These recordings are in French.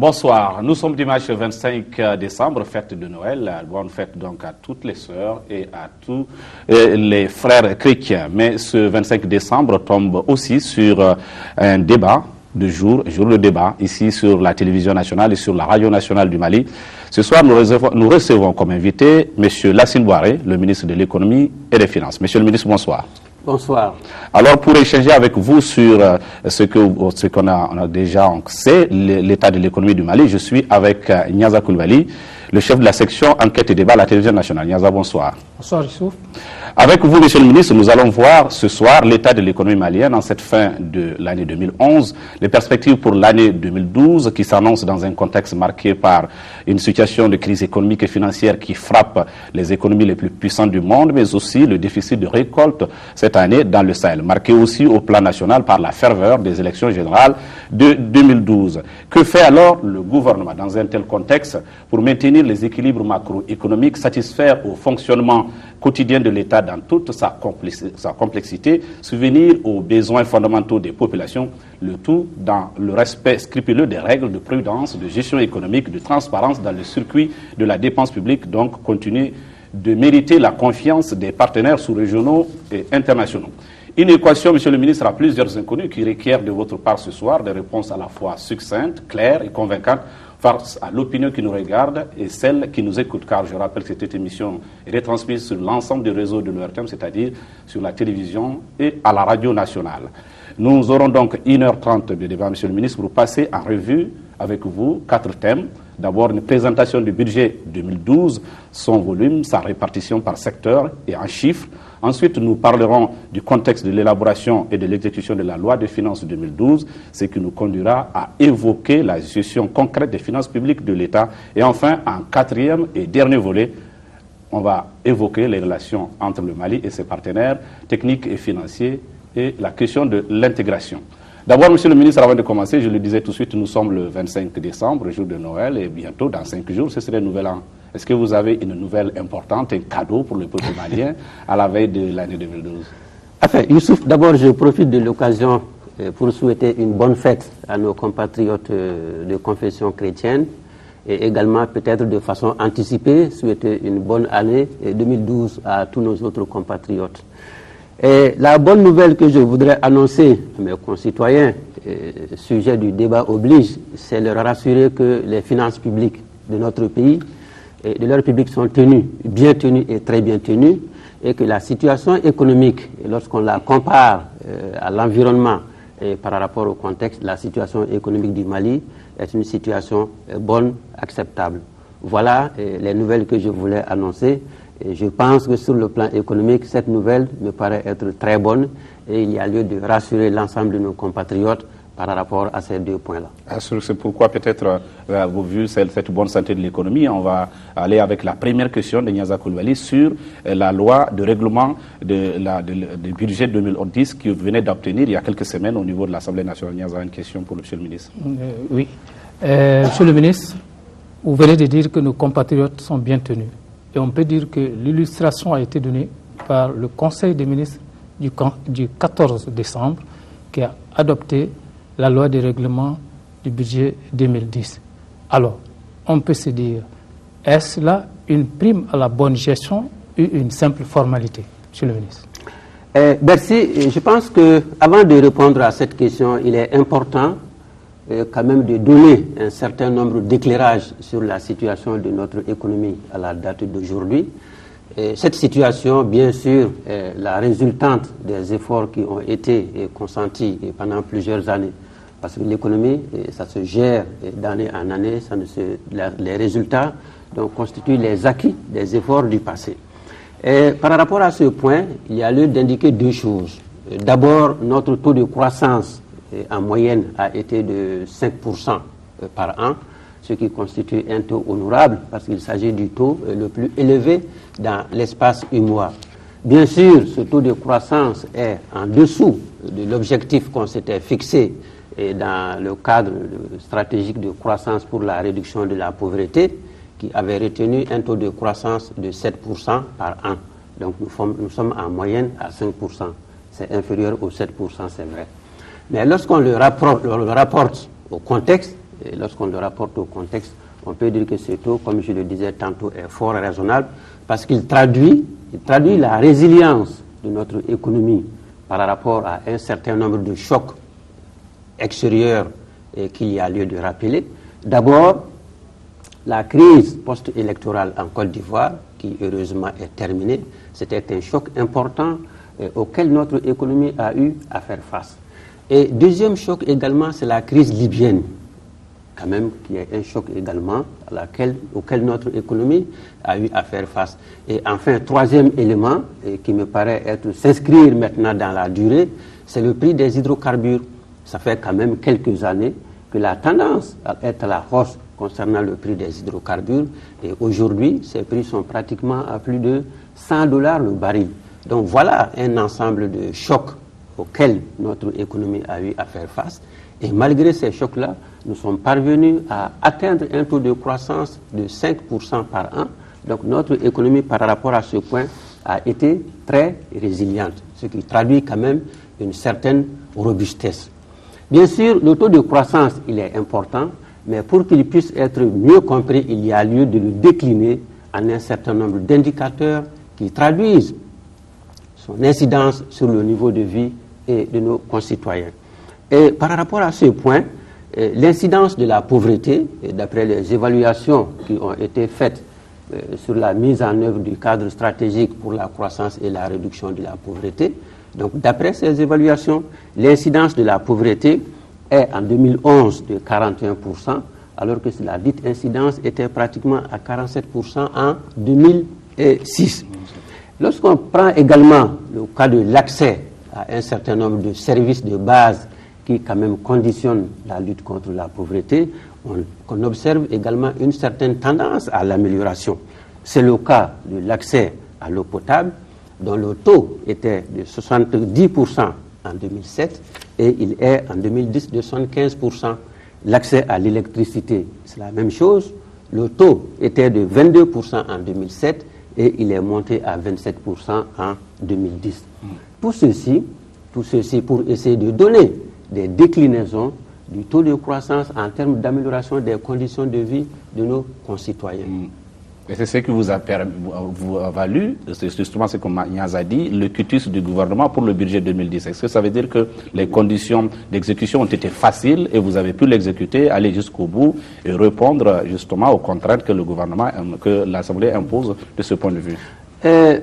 Bonsoir, nous sommes dimanche 25 décembre, fête de Noël. Bonne fête donc à toutes les sœurs et à tous les frères chrétiens. Mais ce 25 décembre tombe aussi sur un débat de jour de débat, ici sur la télévision nationale et sur la radio nationale du Mali. Ce soir, nous recevons comme invité M. Lassine Boiré, le ministre de l'économie et des finances. Monsieur le ministre, bonsoir. Bonsoir. Alors, pour échanger avec vous sur ce qu'on a déjà sait, l'état de l'économie du Mali, je suis avec Niaza Koulibaly, le chef de la section enquête et débat à la télévision nationale. Niaza, bonsoir. Bonsoir, Youssouf. Avec vous, monsieur le ministre, nous allons voir ce soir l'état de l'économie malienne en cette fin de l'année 2011, les perspectives pour l'année 2012 qui s'annoncent dans un contexte marqué par une situation de crise économique et financière qui frappe les économies les plus puissantes du monde, mais aussi le déficit de récolte cette année dans le Sahel, marqué aussi au plan national par la ferveur des élections générales de 2012. Que fait alors le gouvernement dans un tel contexte pour maintenir les équilibres macroéconomiques, satisfaire au fonctionnement quotidien de l'État dans toute sa complexité, subvenir aux besoins fondamentaux des populations, le tout dans le respect scrupuleux des règles de prudence, de gestion économique, de transparence dans le circuit de la dépense publique, donc continuer de mériter la confiance des partenaires sous-régionaux et internationaux. Une équation, monsieur le ministre, à plusieurs inconnus qui requiert de votre part ce soir des réponses à la fois succinctes, claires et convaincantes face à l'opinion qui nous regarde et celle qui nous écoute, car je rappelle que cette émission est retransmise sur l'ensemble des réseaux de l'ORTM, c'est-à-dire sur la télévision et à la radio nationale. Nous aurons donc 1h30 de débat, monsieur le ministre, pour passer en revue avec vous 4 thèmes. D'abord, une présentation du budget 2012, son volume, sa répartition par secteur et en chiffres. Ensuite, nous parlerons du contexte de l'élaboration et de l'exécution de la loi de finances 2012, ce qui nous conduira à évoquer la gestion concrète des finances publiques de l'État. Et enfin, en 4e et dernier volet, on va évoquer les relations entre le Mali et ses partenaires techniques et financiers et la question de l'intégration. D'abord, monsieur le ministre, avant de commencer, je le disais tout de suite, nous sommes le 25 décembre, jour de Noël, et bientôt, dans 5 jours, ce serait le nouvel an. Est-ce que vous avez une nouvelle importante, un cadeau pour le peuple malien à la veille de l'année 2012? Enfin, Youssouf, d'abord, je profite de l'occasion pour souhaiter une bonne fête à nos compatriotes de confession chrétienne et également, peut-être de façon anticipée, souhaiter une bonne année 2012 à tous nos autres compatriotes. Et la bonne nouvelle que je voudrais annoncer à mes concitoyens, sujet du débat oblige, c'est leur rassurer que les finances publiques de notre pays et de leur public sont tenues, bien tenues et très bien tenues, et que la situation économique, lorsqu'on la compare à l'environnement et par rapport au contexte, la situation économique du Mali est une situation bonne, acceptable. Voilà les nouvelles que je voulais annoncer. Et je pense que sur le plan économique, cette nouvelle me paraît être très bonne et il y a lieu de rassurer l'ensemble de nos compatriotes par rapport à ces 2 points-là. C'est pourquoi peut-être, vu cette bonne santé de l'économie, on va aller avec la première question de Niaza Koulibaly sur la loi de règlement du budget 2010 que vous venez d'obtenir il y a quelques semaines au niveau de l'Assemblée nationale. Niaza, une question pour monsieur le ministre. Oui. Monsieur le ministre, vous venez de dire que nos compatriotes sont bien tenus. Et on peut dire que l'illustration a été donnée par le Conseil des ministres du 14 décembre qui a adopté la loi de règlement du budget 2010. Alors, on peut se dire, est-ce là une prime à la bonne gestion ou une simple formalité, monsieur le ministre? Merci. Je pense qu'avant de répondre à cette question, il est important quand même de donner un certain nombre d'éclairages sur la situation de notre économie à la date d'aujourd'hui. Cette situation, bien sûr, est la résultante des efforts qui ont été consentis pendant plusieurs années. Parce que l'économie, ça se gère d'année en année, les résultats donc, constituent les acquis des efforts du passé. Et par rapport à ce point, il y a lieu d'indiquer 2 choses. D'abord, notre taux de croissance en moyenne a été de 5% par an, ce qui constitue un taux honorable parce qu'il s'agit du taux le plus élevé dans l'espace UEMOA. Bien sûr, ce taux de croissance est en dessous de l'objectif qu'on s'était fixé dans le cadre stratégique de croissance pour la réduction de la pauvreté, qui avait retenu un taux de croissance de 7% par an. Donc nous sommes en moyenne à 5%. C'est inférieur aux 7%, c'est vrai. Mais lorsqu'on le rapporte au contexte, lorsqu'on le rapporte au contexte, on peut dire que ce taux, comme je le disais tantôt, est fort raisonnable parce qu'il traduit la résilience de notre économie par rapport à un certain nombre de chocs extérieurs qu'il y a lieu de rappeler. D'abord, la crise post-électorale en Côte d'Ivoire, qui heureusement est terminée, c'était un choc important auquel notre économie a eu à faire face. Et deuxième choc également, c'est la crise libyenne, quand même, qui est un choc également auquel notre économie a eu à faire face. Et enfin, troisième élément, qui me paraît s'inscrire maintenant dans la durée, c'est le prix des hydrocarbures. Ça fait quand même quelques années que la tendance est à la hausse concernant le prix des hydrocarbures. Et aujourd'hui, ces prix sont pratiquement à plus de $100 le baril. Donc voilà un ensemble de chocs auxquels notre économie a eu à faire face. Et malgré ces chocs-là, nous sommes parvenus à atteindre un taux de croissance de 5% par an. Donc notre économie, par rapport à ce point, a été très résiliente, ce qui traduit quand même une certaine robustesse. Bien sûr, le taux de croissance, il est important, mais pour qu'il puisse être mieux compris, il y a lieu de le décliner en un certain nombre d'indicateurs qui traduisent son incidence sur le niveau de vie et de nos concitoyens. Et par rapport à ce point, l'incidence de la pauvreté, d'après les évaluations qui ont été faites sur la mise en œuvre du cadre stratégique pour la croissance et la réduction de la pauvreté, donc d'après ces évaluations, l'incidence de la pauvreté est en 2011 de 41%, alors que la dite incidence était pratiquement à 47% en 2006. Lorsqu'on prend également le cas de l'accès à un certain nombre de services de base qui quand même conditionnent la lutte contre la pauvreté, on observe également une certaine tendance à l'amélioration. C'est le cas de l'accès à l'eau potable, dont le taux était de 70% en 2007 et il est en 2010 de 75%. L'accès à l'électricité, c'est la même chose. Le taux était de 22% en 2007 et il est monté à 27% en 2010. Tout ceci pour essayer de donner des déclinaisons du taux de croissance en termes d'amélioration des conditions de vie de nos concitoyens. Et c'est ce qui vous a valu, c'est justement ce que Niaz a dit, le quitus du gouvernement pour le budget 2010. Est-ce que ça veut dire que les conditions d'exécution ont été faciles et vous avez pu l'exécuter, aller jusqu'au bout et répondre justement aux contraintes que le gouvernement, que l'Assemblée impose de ce point de vue?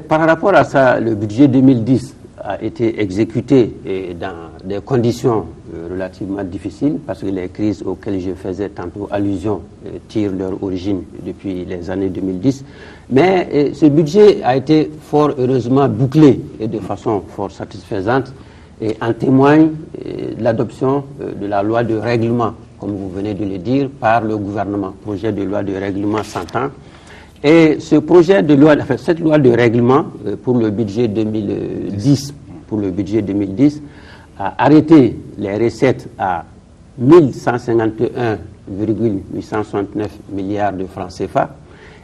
Par rapport à ça, le budget 2010 a été exécuté dans des conditions relativement difficiles parce que les crises auxquelles je faisais tantôt allusion tirent leur origine depuis les années 2010. Mais ce budget a été fort heureusement bouclé et de façon fort satisfaisante et en témoigne l'adoption de la loi de règlement, comme vous venez de le dire, par le gouvernement, projet de loi de règlement 100 ans. Et ce projet de loi, enfin, cette loi de règlement pour le budget 2010, a arrêté les recettes à 1151,869 milliards de francs CFA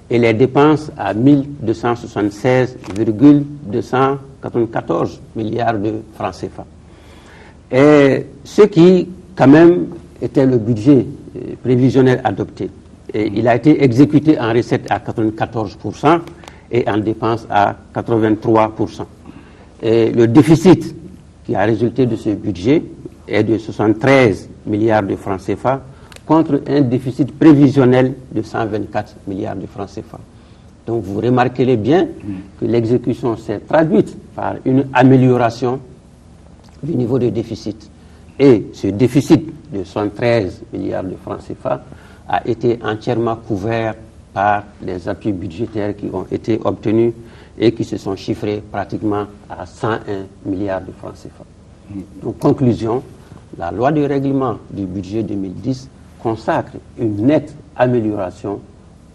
et les dépenses à 1276,294 milliards de francs CFA. Et ce qui, quand même, était le budget prévisionnel adopté. Et il a été exécuté en recettes à 94% et en dépenses à 83%. Et le déficit qui a résulté de ce budget est de 73 milliards de francs CFA contre un déficit prévisionnel de 124 milliards de francs CFA. Donc vous remarquerez bien que l'exécution s'est traduite par une amélioration du niveau de déficit. Et ce déficit de 113 milliards de francs CFA a été entièrement couvert par les appuis budgétaires qui ont été obtenus et qui se sont chiffrés pratiquement à 101 milliards de francs CFA. Donc, conclusion, la loi de règlement du budget 2010 consacre une nette amélioration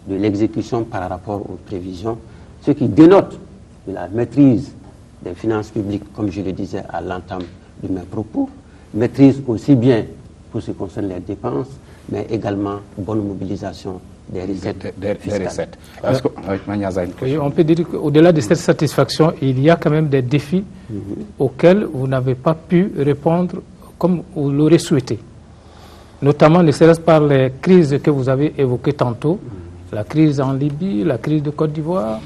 de l'exécution par rapport aux prévisions, ce qui dénote de la maîtrise des finances publiques, comme je le disais à l'entame de mes propos, maîtrise aussi bien pour ce qui concerne les dépenses, mais également bonne mobilisation des recettes fiscales. Oui, on peut dire qu'au-delà de cette satisfaction, il y a quand même des défis auxquels vous n'avez pas pu répondre comme vous l'aurez souhaité. notamment ne serait-ce par les crises que vous avez évoquées tantôt, la crise en Libye, la crise de Côte d'Ivoire,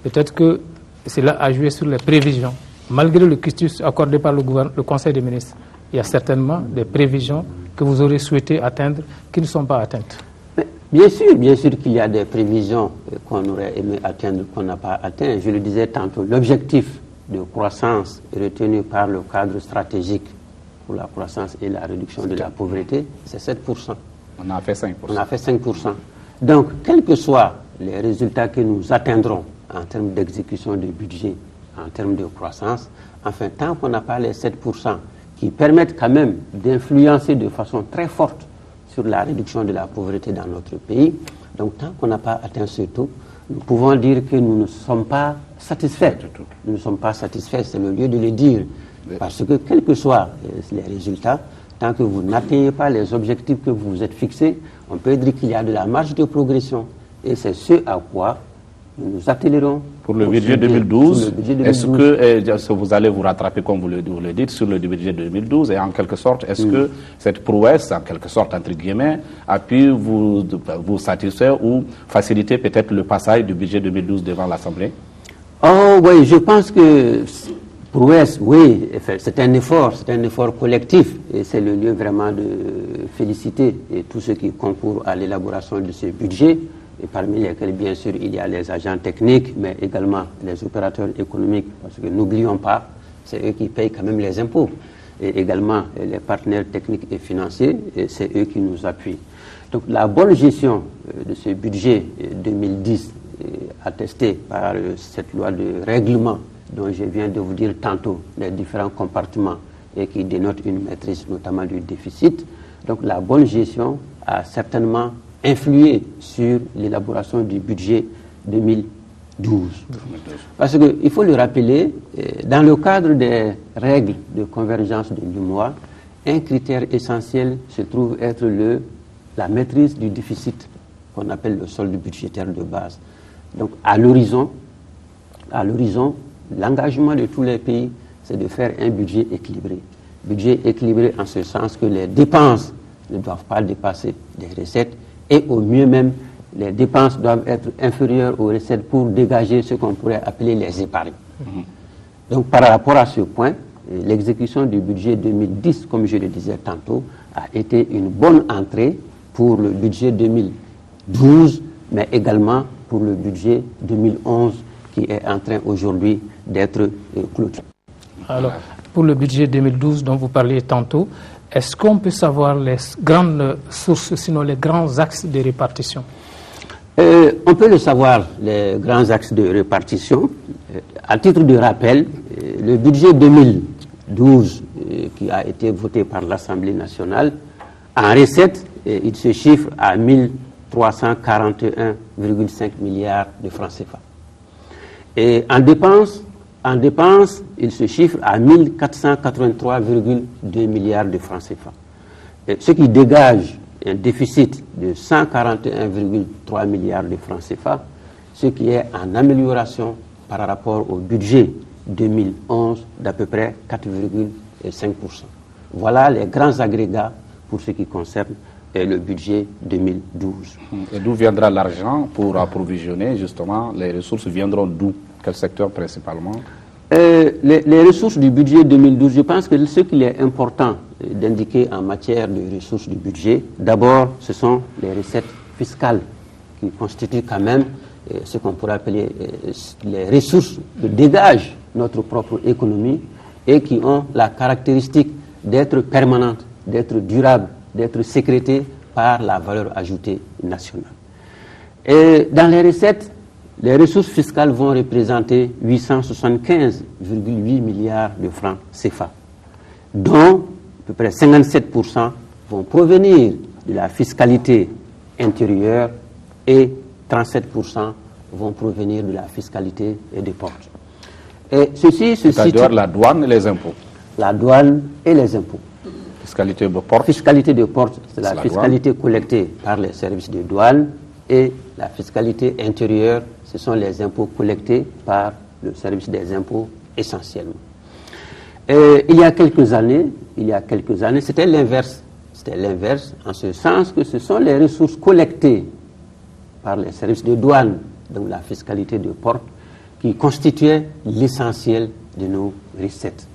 peut-être que cela a joué sur les prévisions. Malgré le quitus accordé par le Conseil des ministres, il y a certainement des prévisions que vous aurez souhaité atteindre qui ne sont pas atteintes. Mais bien sûr qu'il y a des prévisions qu'on aurait aimé atteindre, qu'on n'a pas atteint. Je le disais tantôt, l'objectif de croissance retenu par le cadre stratégique pour la croissance et la réduction de la pauvreté, c'est 7%. On a fait 5%. On a fait 5%. Donc, quels que soient les résultats que nous atteindrons en termes d'exécution du budget, en termes de croissance, enfin, tant qu'on n'a pas les 7% qui permettent quand même d'influencer de façon très forte sur la réduction de la pauvreté dans notre pays, donc tant qu'on n'a pas atteint ce taux, nous pouvons dire que nous ne sommes pas satisfaits. Nous ne sommes pas satisfaits, c'est le lieu de le dire. Parce que quels que soient les résultats, tant que vous n'atteignez pas les objectifs que vous vous êtes fixés, on peut dire qu'il y a de la marge de progression. Et c'est ce à quoi nous nous attellerons. Pour le budget 2012, est-ce que vous allez vous rattraper, comme vous le dites, sur le budget 2012 et en quelque sorte, est-ce que cette prouesse, en quelque sorte, entre guillemets, a pu vous satisfaire ou faciliter peut-être le passage du budget 2012 devant l'Assemblée? Oh oui, je pense que prouesse, oui, c'est un effort collectif et c'est le lieu vraiment de féliciter tous ceux qui concourent à l'élaboration de ce budget. Et parmi lesquels, bien sûr, il y a les agents techniques, mais également les opérateurs économiques, parce que n'oublions pas, c'est eux qui payent quand même les impôts, et également les partenaires techniques et financiers, et c'est eux qui nous appuient. Donc la bonne gestion de ce budget 2010, attestée par cette loi de règlement dont je viens de vous dire tantôt, les différents compartiments, et qui dénote une maîtrise notamment du déficit, donc la bonne gestion a certainement influer sur l'élaboration du budget 2012. Parce qu'il faut le rappeler, dans le cadre des règles de convergence de l'UMOA, un critère essentiel se trouve être la maîtrise du déficit, qu'on appelle le solde budgétaire de base. Donc à l'horizon, l'engagement de tous les pays, c'est de faire un budget équilibré. Budget équilibré en ce sens que les dépenses ne doivent pas dépasser les recettes, et au mieux même, les dépenses doivent être inférieures aux recettes pour dégager ce qu'on pourrait appeler les épargnes. Donc par rapport à ce point, l'exécution du budget 2010, comme je le disais tantôt, a été une bonne entrée pour le budget 2012, mais également pour le budget 2011 qui est en train aujourd'hui d'être clôturé. Alors, pour le budget 2012 dont vous parliez tantôt, est-ce qu'on peut savoir les grandes sources, sinon les grands axes de répartition? On peut le savoir, les grands axes de répartition. À titre de rappel, le budget 2012 qui a été voté par l'Assemblée nationale, en recettes, il se chiffre à 1341,5 milliards de francs CFA. Et en dépenses, il se chiffre à 1483,2 milliards de francs CFA. Ce qui dégage un déficit de 141,3 milliards de francs CFA, ce qui est en amélioration par rapport au budget 2011 d'à peu près 4,5%. Voilà les grands agrégats pour ce qui concerne le budget 2012. Et d'où viendra l'argent pour approvisionner justement? Les ressources viendront d'où? Quel secteur principalement? Les ressources du budget 2012, je pense que ce qu'il est important d'indiquer en matière de ressources du budget, d'abord, ce sont les recettes fiscales qui constituent quand même ce qu'on pourrait appeler les ressources de dégage notre propre économie et qui ont la caractéristique d'être permanentes, d'être durables, d'être sécrétées par la valeur ajoutée nationale. Et dans les recettes, les ressources fiscales vont représenter 875,8 milliards de francs CFA, dont à peu près 57% vont provenir de la fiscalité intérieure et 37% vont provenir de la fiscalité des ports. Et ceci se situe... C'est-à-dire la douane et les impôts. La douane et les impôts. Fiscalité de ports. Fiscalité de ports, c'est la fiscalité collectée par les services de douane, et la fiscalité intérieure, ce sont les impôts collectés par le service des impôts essentiellement. Il y a quelques années, c'était l'inverse. c'était l'inverse, en ce sens que ce sont les ressources collectées par les services de douane, donc la fiscalité de port, qui constituaient l'essentiel de nos recettes.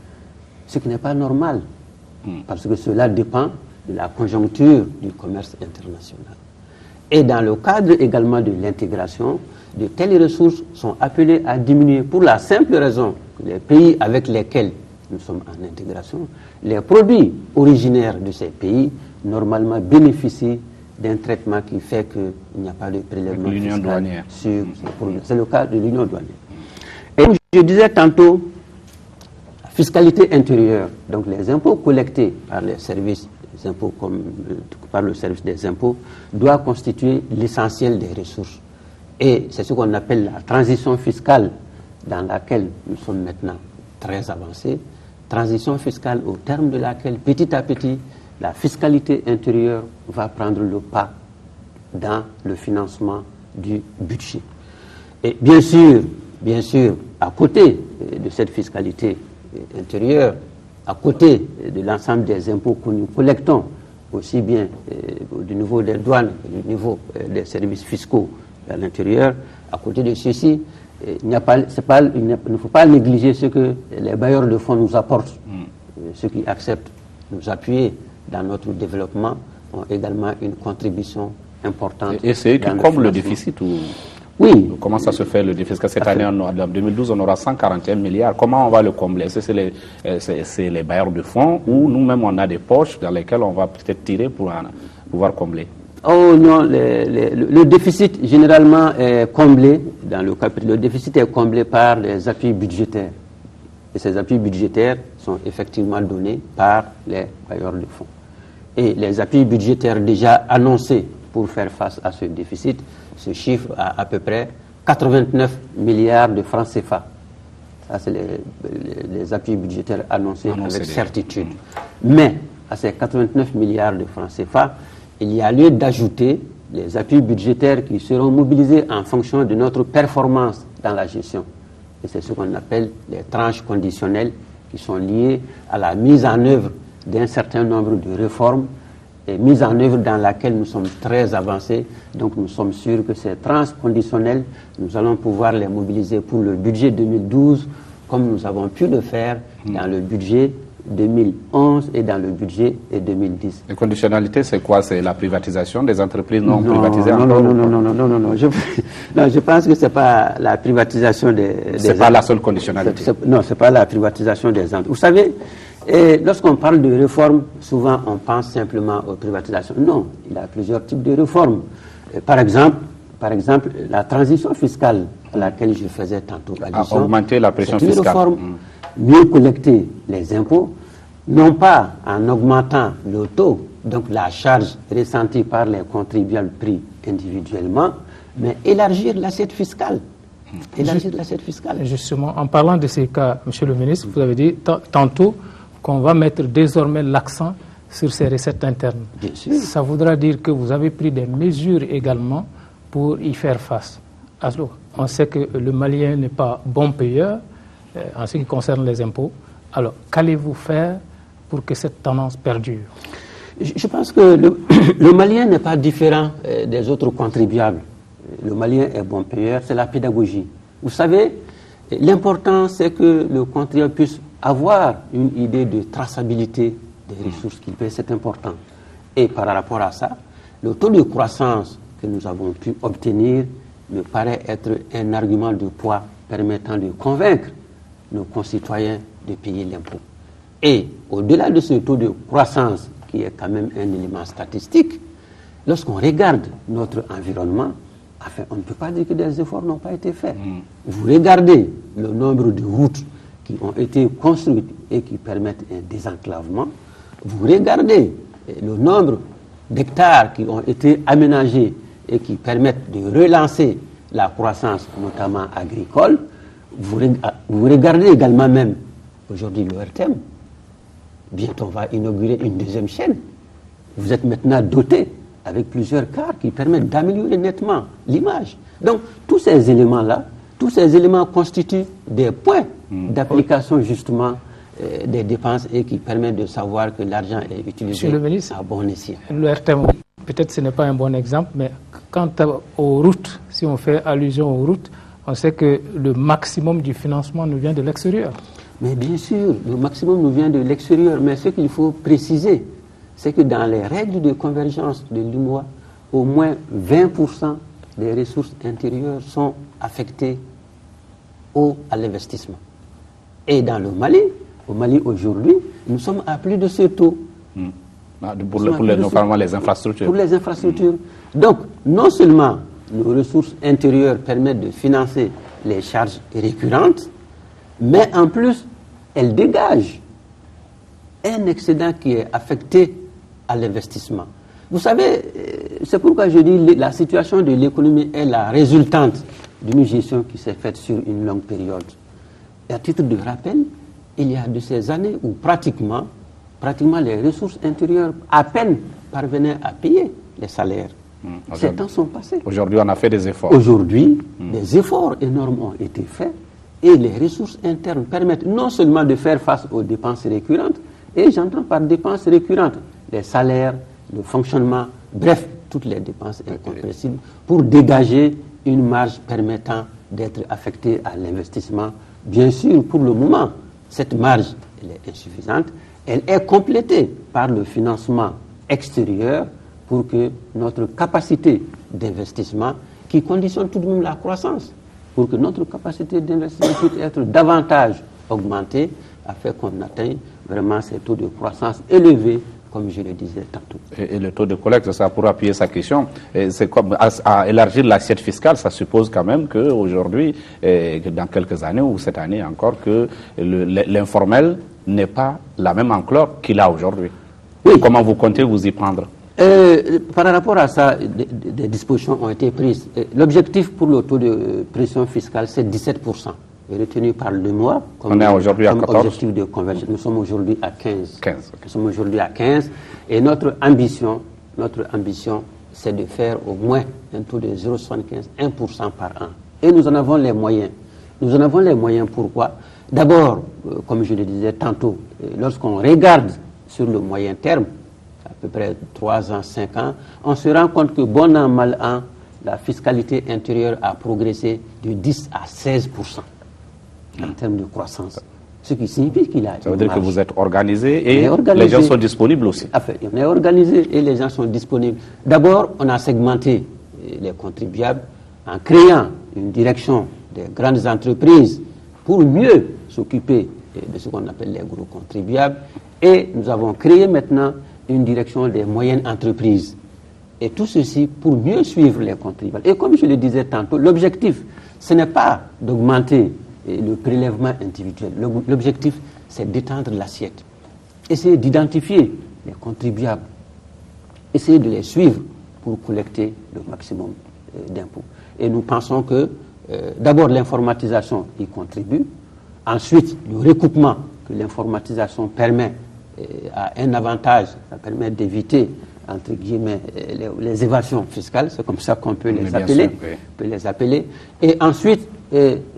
Ce qui n'est pas normal, parce que cela dépend de la conjoncture du commerce international. Et dans le cadre également de l'intégration, de telles ressources sont appelées à diminuer pour la simple raison que les pays avec lesquels nous sommes en intégration, les produits originaires de ces pays, normalement bénéficient d'un traitement qui fait qu'il n'y a pas de prélèvement fiscal sur ces produits. C'est le cas de l'union douanière. Et comme je disais tantôt, la fiscalité intérieure, donc les impôts collectés par les services des impôts, comme par le service des impôts, doit constituer l'essentiel des ressources. Et c'est ce qu'on appelle la transition fiscale dans laquelle nous sommes maintenant très avancés. Transition fiscale au terme de laquelle, petit à petit, la fiscalité intérieure va prendre le pas dans le financement du budget. Et bien sûr, à côté de cette fiscalité intérieure, à côté de l'ensemble des impôts que nous collectons, aussi bien du niveau des douanes que du niveau des services fiscaux à l'intérieur, à côté de ceci, il ne faut pas négliger ce que les bailleurs de fonds nous apportent. Ceux qui acceptent de nous appuyer dans notre développement ont également une contribution importante. Et c'est eux qui comblent le déficit ou... Oui. Comment ça se fait le déficit? Cette année, en 2012, on aura 141 milliards. Comment on va le combler? Est-ce que c'est les bailleurs de fonds ou nous-mêmes on a des poches dans lesquelles on va peut-être tirer pour pouvoir combler? Oh non, le déficit généralement est comblé, le déficit est comblé par les appuis budgétaires. Et ces appuis budgétaires sont effectivement donnés par les bailleurs de fonds. Et les appuis budgétaires déjà annoncés pour faire face à ce déficit se chiffrent à peu près 89 milliards de francs CFA. Ça, c'est les appuis budgétaires annoncés avec certitude. Mais à ces 89 milliards de francs CFA, il y a lieu d'ajouter les appuis budgétaires qui seront mobilisés en fonction de notre performance dans la gestion. Et c'est ce qu'on appelle les tranches conditionnelles qui sont liées à la mise en œuvre d'un certain nombre de réformes et mise en œuvre dans laquelle nous sommes très avancés. Donc nous sommes sûrs que ces tranches conditionnelles, nous allons pouvoir les mobiliser pour le budget 2012 comme nous avons pu le faire dans le budget 2011 et dans le budget 2010. Les conditionnalités, c'est quoi? C'est la privatisation des entreprises non privatisées? Non. Je pense que ce n'est pas la privatisation des... C'est pas la seule conditionnalité. Non, ce n'est pas la privatisation des entreprises. Vous savez, lorsqu'on parle de réforme, souvent on pense simplement aux privatisations. Non, il y a plusieurs types de réformes. Par exemple, la transition fiscale à laquelle je faisais tantôt allusion. À augmenter la pression fiscale. C'est une réforme. Mieux collecter les impôts, non pas en augmentant le taux, donc la charge ressentie par les contribuables pris individuellement, mais élargir l'assiette fiscale. Justement, en parlant de ces cas, Monsieur le ministre, vous avez dit tantôt qu'on va mettre désormais l'accent sur ces recettes internes. Bien sûr. Ça voudra dire que vous avez pris des mesures également pour y faire face. Alors, on sait que le Malien n'est pas bon payeur en ce qui concerne les impôts. Alors, qu'allez-vous faire pour que cette tendance perdure? Je pense que le Malien n'est pas différent des autres contribuables. Le Malien est bon payeur, c'est la pédagogie. Vous savez, l'important, c'est que le contribuable puisse avoir une idée de traçabilité des ressources qu'il paie, c'est important. Et par rapport à ça, le taux de croissance que nous avons pu obtenir me paraît être un argument de poids permettant de convaincre nos concitoyens de payer l'impôt. Et au-delà de ce taux de croissance, qui est quand même un élément statistique, lorsqu'on regarde notre environnement, enfin, on ne peut pas dire que des efforts n'ont pas été faits. Vous regardez le nombre de routes qui ont été construites et qui permettent un désenclavement, vous regardez le nombre d'hectares qui ont été aménagés et qui permettent de relancer la croissance, notamment agricole. Vous regardez également même aujourd'hui le RTM. Bientôt on va inaugurer une deuxième chaîne. Vous êtes maintenant doté avec plusieurs cars qui permettent d'améliorer nettement l'image. Donc tous ces éléments-là, tous ces éléments constituent des points d'application justement des dépenses et qui permet de savoir que l'argent est utilisé à bon escient. Le RTM, peut-être ce n'est pas un bon exemple, mais quant aux routes, si on fait allusion aux routes, on sait que le maximum du financement nous vient de l'extérieur. Mais bien sûr, le maximum nous vient de l'extérieur. Mais ce qu'il faut préciser, c'est que dans les règles de convergence de l'UMOA, au moins 20% des ressources intérieures sont affectées à l'investissement. Et dans le Mali, au Mali aujourd'hui, nous sommes à plus de ce taux. Notamment les infrastructures. Pour les infrastructures. Donc, non seulement nos ressources intérieures permettent de financer les charges récurrentes, mais en plus, elles dégagent un excédent qui est affecté à l'investissement. Vous savez, c'est pourquoi je dis que la situation de l'économie est la résultante d'une gestion qui s'est faite sur une longue période. Et à titre de rappel, il y a de ces années où pratiquement les ressources intérieures à peine parvenaient à payer les salaires. Ces temps sont passés. Aujourd'hui, on a fait des efforts. Aujourd'hui, des efforts énormes ont été faits et les ressources internes permettent non seulement de faire face aux dépenses récurrentes, et j'entends par dépenses récurrentes les salaires, le fonctionnement, bref, toutes les dépenses incompressibles, pour dégager une marge permettant d'être affectée à l'investissement. Bien sûr, pour le moment, cette marge elle est insuffisante. Elle est complétée par le financement extérieur pour que notre capacité d'investissement, qui conditionne tout de même la croissance, pour que notre capacité d'investissement puisse être davantage augmentée, afin qu'on atteigne vraiment ces taux de croissance élevés, comme je le disais tantôt. Et le taux de collecte, ça pour appuyer sa question, c'est comme à élargir l'assiette fiscale, ça suppose quand même qu'aujourd'hui, dans quelques années ou cette année encore, que l'informel n'est pas la même ampleur qu'il a aujourd'hui. Oui. Comment vous comptez vous y prendre? Par rapport à ça, des dispositions ont été prises. L'objectif pour le taux de pression fiscale, c'est 17%. Retenu par le mois comme objectif de convergence. Nous sommes aujourd'hui à 15. Nous sommes aujourd'hui à 15. Et notre ambition, c'est de faire au moins un taux de 0,75, 1% par an. Et nous en avons les moyens. Nous en avons les moyens pourquoi? D'abord, comme je le disais tantôt, lorsqu'on regarde sur le moyen terme, à peu près 3 ans, 5 ans, on se rend compte que bon an, mal an, la fiscalité intérieure a progressé de 10 à 16% en termes de croissance. Ce qui signifie qu'il a... Ça veut dire que vous êtes organisé et les gens sont disponibles aussi. Enfin, on est organisé et les gens sont disponibles. D'abord, on a segmenté les contribuables en créant une direction des grandes entreprises pour mieux s'occuper de ce qu'on appelle les gros contribuables. Et nous avons créé maintenant une direction des moyennes entreprises. Et tout ceci pour mieux suivre les contribuables. Et comme je le disais tantôt, l'objectif, ce n'est pas d'augmenter le prélèvement individuel. L'objectif, c'est d'étendre l'assiette. Essayer d'identifier les contribuables. Essayer de les suivre pour collecter le maximum d'impôts. Et nous pensons que d'abord l'informatisation y contribue. Ensuite, le recoupement que l'informatisation permet a un avantage. Ça permet d'éviter, entre guillemets, les évasions fiscales. C'est comme ça qu'on peut les appeler. Sûr, oui. Peut les appeler. Et ensuite,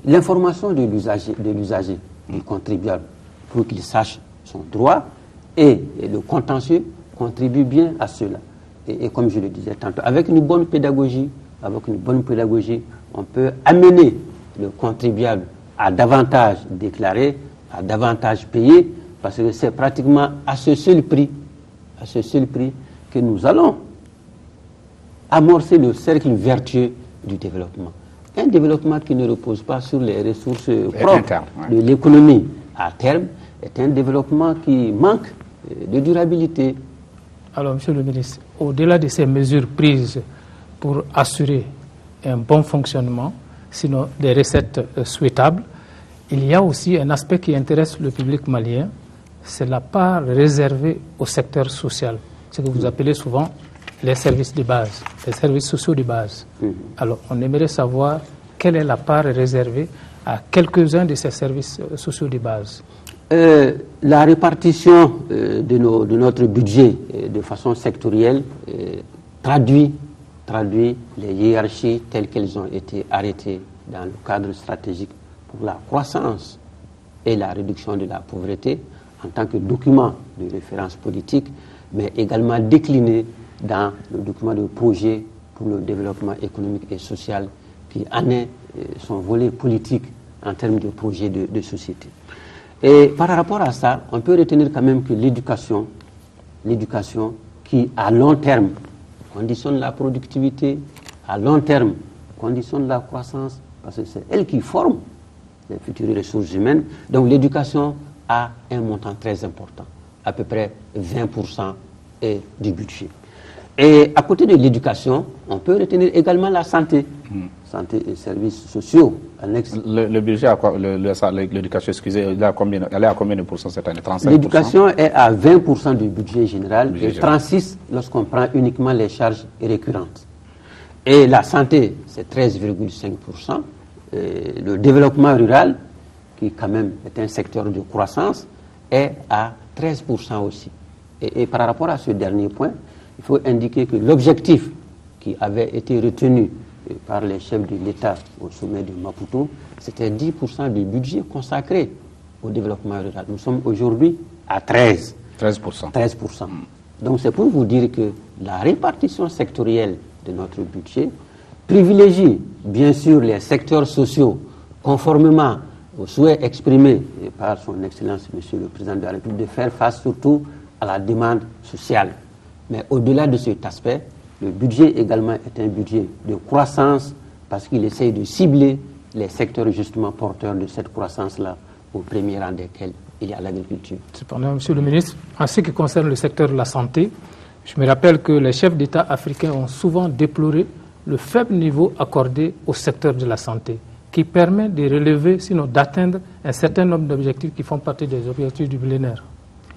l'information de l'usager, du contribuable, pour qu'il sache son droit, et le contentieux contribue bien à cela. Et comme je le disais tantôt, avec une bonne pédagogie, on peut amener le contribuable à davantage déclarer, à davantage payer, parce que c'est pratiquement à ce seul prix que nous allons amorcer le cercle vertueux du développement. Un développement qui ne repose pas sur les ressources propres de l'économie à terme est un développement qui manque de durabilité. Alors, Monsieur le ministre, au-delà de ces mesures prises pour assurer un bon fonctionnement, sinon des recettes souhaitables, il y a aussi un aspect qui intéresse le public malien, c'est la part réservée au secteur social, ce que vous appelez souvent les services de base, les services sociaux de base. Alors, on aimerait savoir quelle est la part réservée à quelques-uns de ces services sociaux de base. La répartition de notre budget de façon sectorielle traduit les hiérarchies telles qu'elles ont été arrêtées dans le cadre stratégique pour la croissance et la réduction de la pauvreté en tant que document de référence politique, mais également décliné dans le document de projet pour le développement économique et social qui en est son volet politique en termes de projet de société. Et par rapport à ça, on peut retenir quand même que l'éducation qui à long terme conditionne la productivité, à long terme conditionne la croissance, parce que c'est elle qui forme les futures ressources humaines. Donc l'éducation a un montant très important, à peu près 20% du budget. Et à côté de l'éducation, on peut retenir également la santé, santé et services sociaux annexes. Le budget, l'éducation, excusez, elle est à combien de pourcents cette année? 35%? L'éducation est à 20% du budget général et 36% lorsqu'on prend uniquement les charges récurrentes. Et la santé, c'est 13,5%. Le développement rural, qui quand même est un secteur de croissance, est à 13% aussi. Et par rapport à ce dernier point, il faut indiquer que l'objectif qui avait été retenu par les chefs de l'État au sommet de Maputo, c'était 10% du budget consacré au développement rural. Nous sommes aujourd'hui à 13%. Donc c'est pour vous dire que la répartition sectorielle de notre budget privilégie bien sûr les secteurs sociaux conformément au souhait exprimé par son Excellence Monsieur le Président de la République de faire face surtout à la demande sociale. Mais au-delà de cet aspect, le budget également est un budget de croissance parce qu'il essaye de cibler les secteurs justement porteurs de cette croissance-là, au premier rang desquels il y a l'agriculture. Cependant, Monsieur le ministre, en ce qui concerne le secteur de la santé, je me rappelle que les chefs d'État africains ont souvent déploré le faible niveau accordé au secteur de la santé, qui permet de relever, sinon d'atteindre un certain nombre d'objectifs qui font partie des objectifs du millénaire.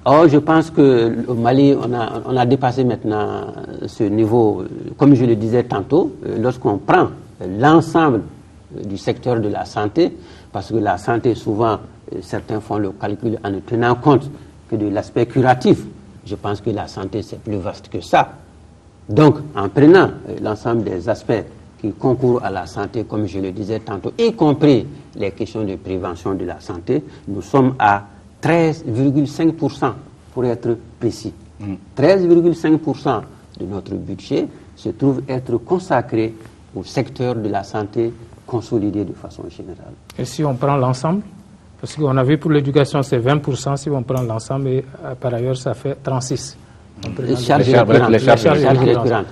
Oh, je pense qu'au Mali, on a dépassé maintenant ce niveau. Comme je le disais tantôt, lorsqu'on prend l'ensemble du secteur de la santé, parce que la santé, souvent, certains font le calcul en ne tenant compte que de l'aspect curatif. Je pense que la santé, c'est plus vaste que ça. Donc, en prenant l'ensemble des aspects qui concourent à la santé, comme je le disais tantôt, y compris les questions de prévention de la santé, nous sommes à 13,5% pour être précis. 13,5% de notre budget se trouve être consacré au secteur de la santé consolidé de façon générale. Et si on prend l'ensemble, parce qu'on a vu pour l'éducation c'est 20%, si on prend l'ensemble, et par ailleurs ça fait 36%. Les charges récurrentes.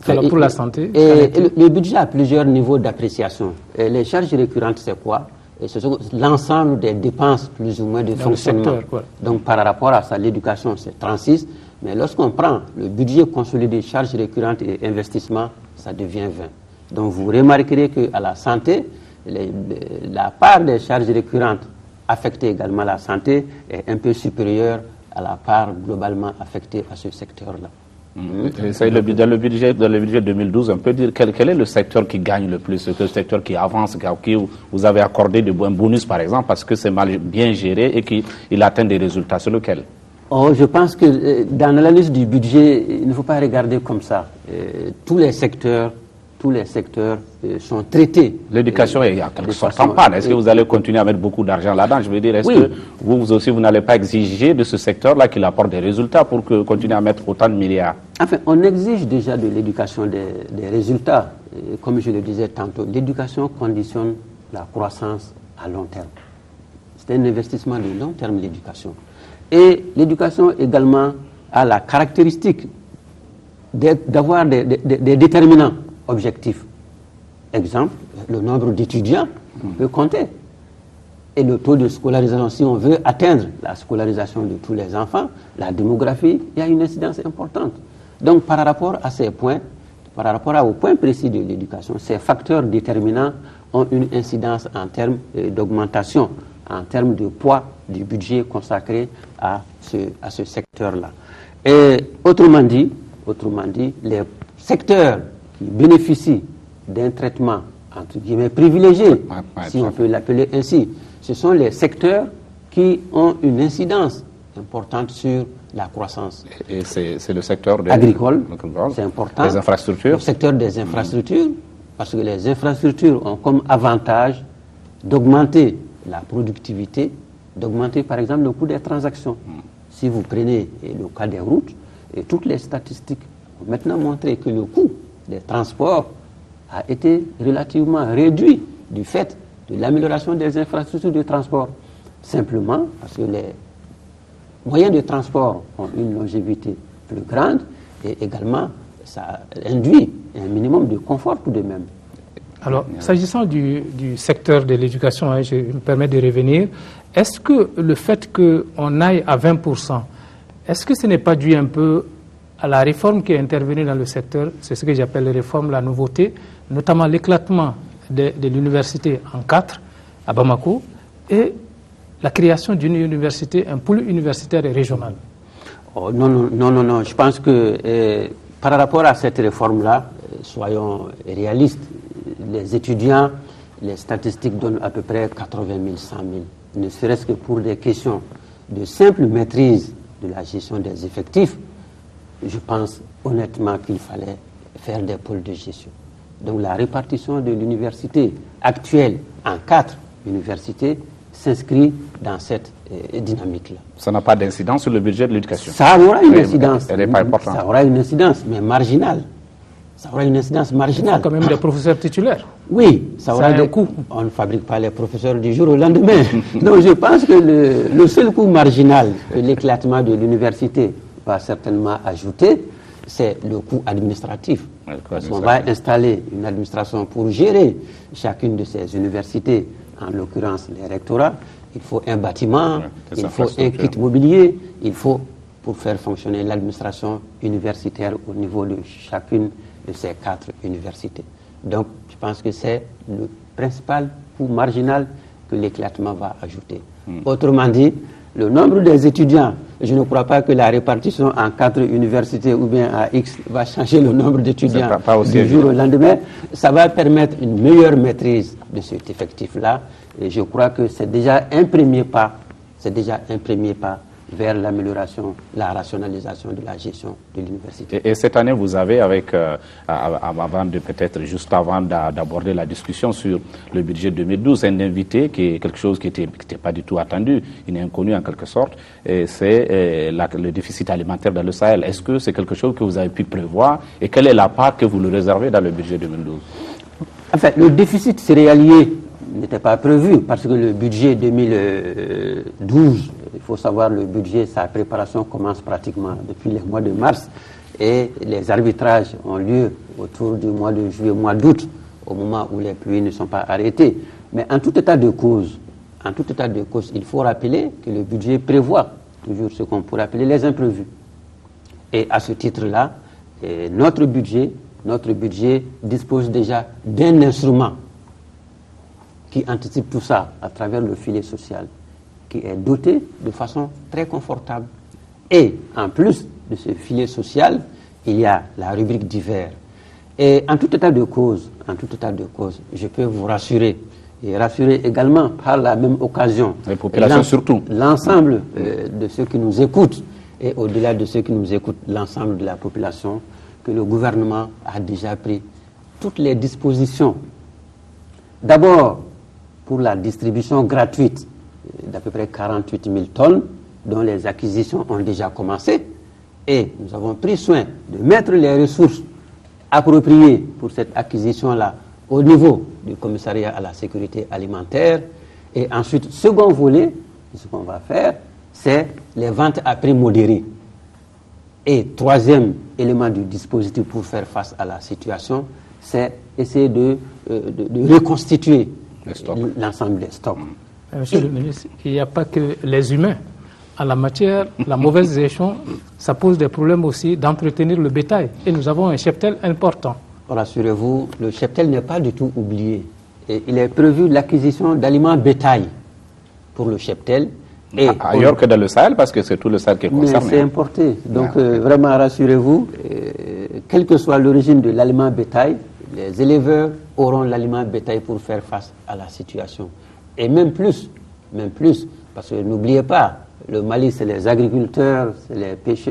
Alors pour la santé. Le budget a plusieurs niveaux d'appréciation. Les charges récurrentes, c'est quoi? Ce sont l'ensemble des dépenses plus ou moins de fonctionnement. Donc par rapport à ça, l'éducation c'est 36, mais lorsqu'on prend le budget consolidé, charges récurrentes et investissements, ça devient 20. Donc vous remarquerez qu'à la santé, la part des charges récurrentes affectées également à la santé est un peu supérieure à la part globalement affectée à ce secteur-là. Dans le budget 2012, on peut dire quel est le secteur qui gagne le plus, le secteur qui avance, qui vous avez accordé de bons bonus par exemple, parce que c'est bien géré et qu'il atteint des résultats. C'est lequel? Je pense que dans l'analyse du budget, il ne faut pas regarder comme ça. Tous les secteurs sont traités. L'éducation est en quelque sorte en panne. Est-ce que vous allez continuer à mettre beaucoup d'argent là-dedans? Je veux dire, est-ce que vous aussi, vous n'allez pas exiger de ce secteur-là qu'il apporte des résultats pour continuer à mettre autant de milliards? Enfin, on exige déjà de l'éducation des résultats. Et comme je le disais tantôt, l'éducation conditionne la croissance à long terme. C'est un investissement de long terme, l'éducation. Et l'éducation également a la caractéristique d'avoir des déterminants objectifs. Exemple, le nombre d'étudiants, on peut compter. Et le taux de scolarisation, si on veut atteindre la scolarisation de tous les enfants, la démographie, il y a une incidence importante. Donc par rapport à ces points, par rapport au point précis de l'éducation, ces facteurs déterminants ont une incidence en termes d'augmentation, en termes de poids du budget consacré à ce secteur-là. Et autrement dit, les secteurs qui bénéficient d'un traitement entre guillemets privilégié, si on peut l'appeler ainsi, ce sont les secteurs qui ont une incidence importante sur la croissance. Et c'est le secteur agricole, c'est important. Les infrastructures. Le secteur des infrastructures, parce que les infrastructures ont comme avantage d'augmenter la productivité, d'augmenter par exemple le coût des transactions. Si vous prenez le cas des routes, et toutes les statistiques ont maintenant montré que le coût des transports a été relativement réduit du fait de l'amélioration des infrastructures de transport. Simplement parce que les moyens de transport ont une longévité plus grande et également ça induit un minimum de confort tout de même. Alors, s'agissant du secteur de l'éducation, je me permets de revenir, est-ce que le fait qu'on aille à 20%, est-ce que ce n'est pas dû un peu à la réforme qui est intervenue dans le secteur, c'est ce que j'appelle la réforme, la nouveauté, notamment l'éclatement de l'université en 4 à Bamako et la création d'une université, un pôle universitaire et régional? Oh, non. Je pense que par rapport à cette réforme-là, soyons réalistes. Les étudiants, les statistiques donnent à peu près 80 000, 100 000. Ne serait-ce que pour des questions de simple maîtrise de la gestion des effectifs, je pense honnêtement qu'il fallait faire des pôles de gestion. Donc la répartition de l'université actuelle en 4 universités s'inscrit dans cette dynamique-là. Ça n'a pas d'incidence sur le budget de l'éducation? Ça aura une incidence. Elle n'est pas importante. Ça aura une incidence, mais marginale. Ça aura une incidence marginale. Il faut quand même des professeurs titulaires. Oui, ça aura un coût. On ne fabrique pas les professeurs du jour au lendemain. Donc je pense que le seul coût marginal que l'éclatement de l'université va certainement ajouter, c'est le coût administratif. Parce qu'on va installer une administration pour gérer chacune de ces universités, en l'occurrence les rectorats. Il faut un bâtiment, il faut un kit mobilier, il faut, pour faire fonctionner l'administration universitaire au niveau de chacune de ces 4 universités. Donc, je pense que c'est le principal coût marginal que l'éclatement va ajouter. Autrement dit, le nombre des étudiants, je ne crois pas que la répartition en 4 universités ou bien à X va changer le nombre d'étudiants du jour au lendemain. Ça va permettre une meilleure maîtrise de cet effectif-là. Et je crois que c'est déjà un premier pas, vers l'amélioration, la rationalisation de la gestion de l'université. Et cette année, vous avez, juste avant d'aborder la discussion sur le budget 2012, un invité qui est quelque chose qui n'était pas du tout attendu, il est inconnu en quelque sorte, et c'est le déficit alimentaire dans le Sahel. Est-ce que c'est quelque chose que vous avez pu prévoir et quelle est la part que vous le réservez dans le budget 2012? Enfin, le déficit céréalier n'était pas prévu parce que le budget 2012, il faut savoir, le budget, sa préparation commence pratiquement depuis le mois de mars et les arbitrages ont lieu autour du mois de juillet, mois d'août, au moment où les pluies ne sont pas arrêtées. Mais en tout état de cause, il faut rappeler que le budget prévoit toujours ce qu'on pourrait appeler les imprévus. Et à ce titre-là, notre budget dispose déjà d'un instrument qui anticipe tout ça à travers le filet social, qui est doté de façon très confortable. Et en plus de ce filet social, il y a la rubrique divers. Et en tout état de cause, je peux vous rassurer, et rassurer également par la même occasion les populations surtout, l'ensemble de ceux qui nous écoutent, et au-delà de ceux qui nous écoutent, l'ensemble de la population, que le gouvernement a déjà pris toutes les dispositions. D'abord, pour la distribution gratuite d'à peu près 48 000 tonnes, dont les acquisitions ont déjà commencé. Et nous avons pris soin de mettre les ressources appropriées pour cette acquisition-là au niveau du commissariat à la sécurité alimentaire. Et ensuite, second volet, ce qu'on va faire, c'est les ventes à prix modéré. Et troisième élément du dispositif pour faire face à la situation, c'est essayer de reconstituer l'ensemble des stocks. Monsieur le ministre, il n'y a pas que les humains. En la matière, la mauvaise gestion, ça pose des problèmes aussi d'entretenir le bétail. Et nous avons un cheptel important. Rassurez-vous, le cheptel n'est pas du tout oublié. Et il est prévu l'acquisition d'aliments bétail pour le cheptel. Et ailleurs que dans le Sahel, parce que c'est tout le Sahel qui est concerné. Mais c'est importé. Donc vraiment, rassurez-vous, quelle que soit l'origine de l'aliment bétail, les éleveurs auront l'aliment bétail pour faire face à la situation. Et même plus, parce que n'oubliez pas, le Mali, c'est les agriculteurs,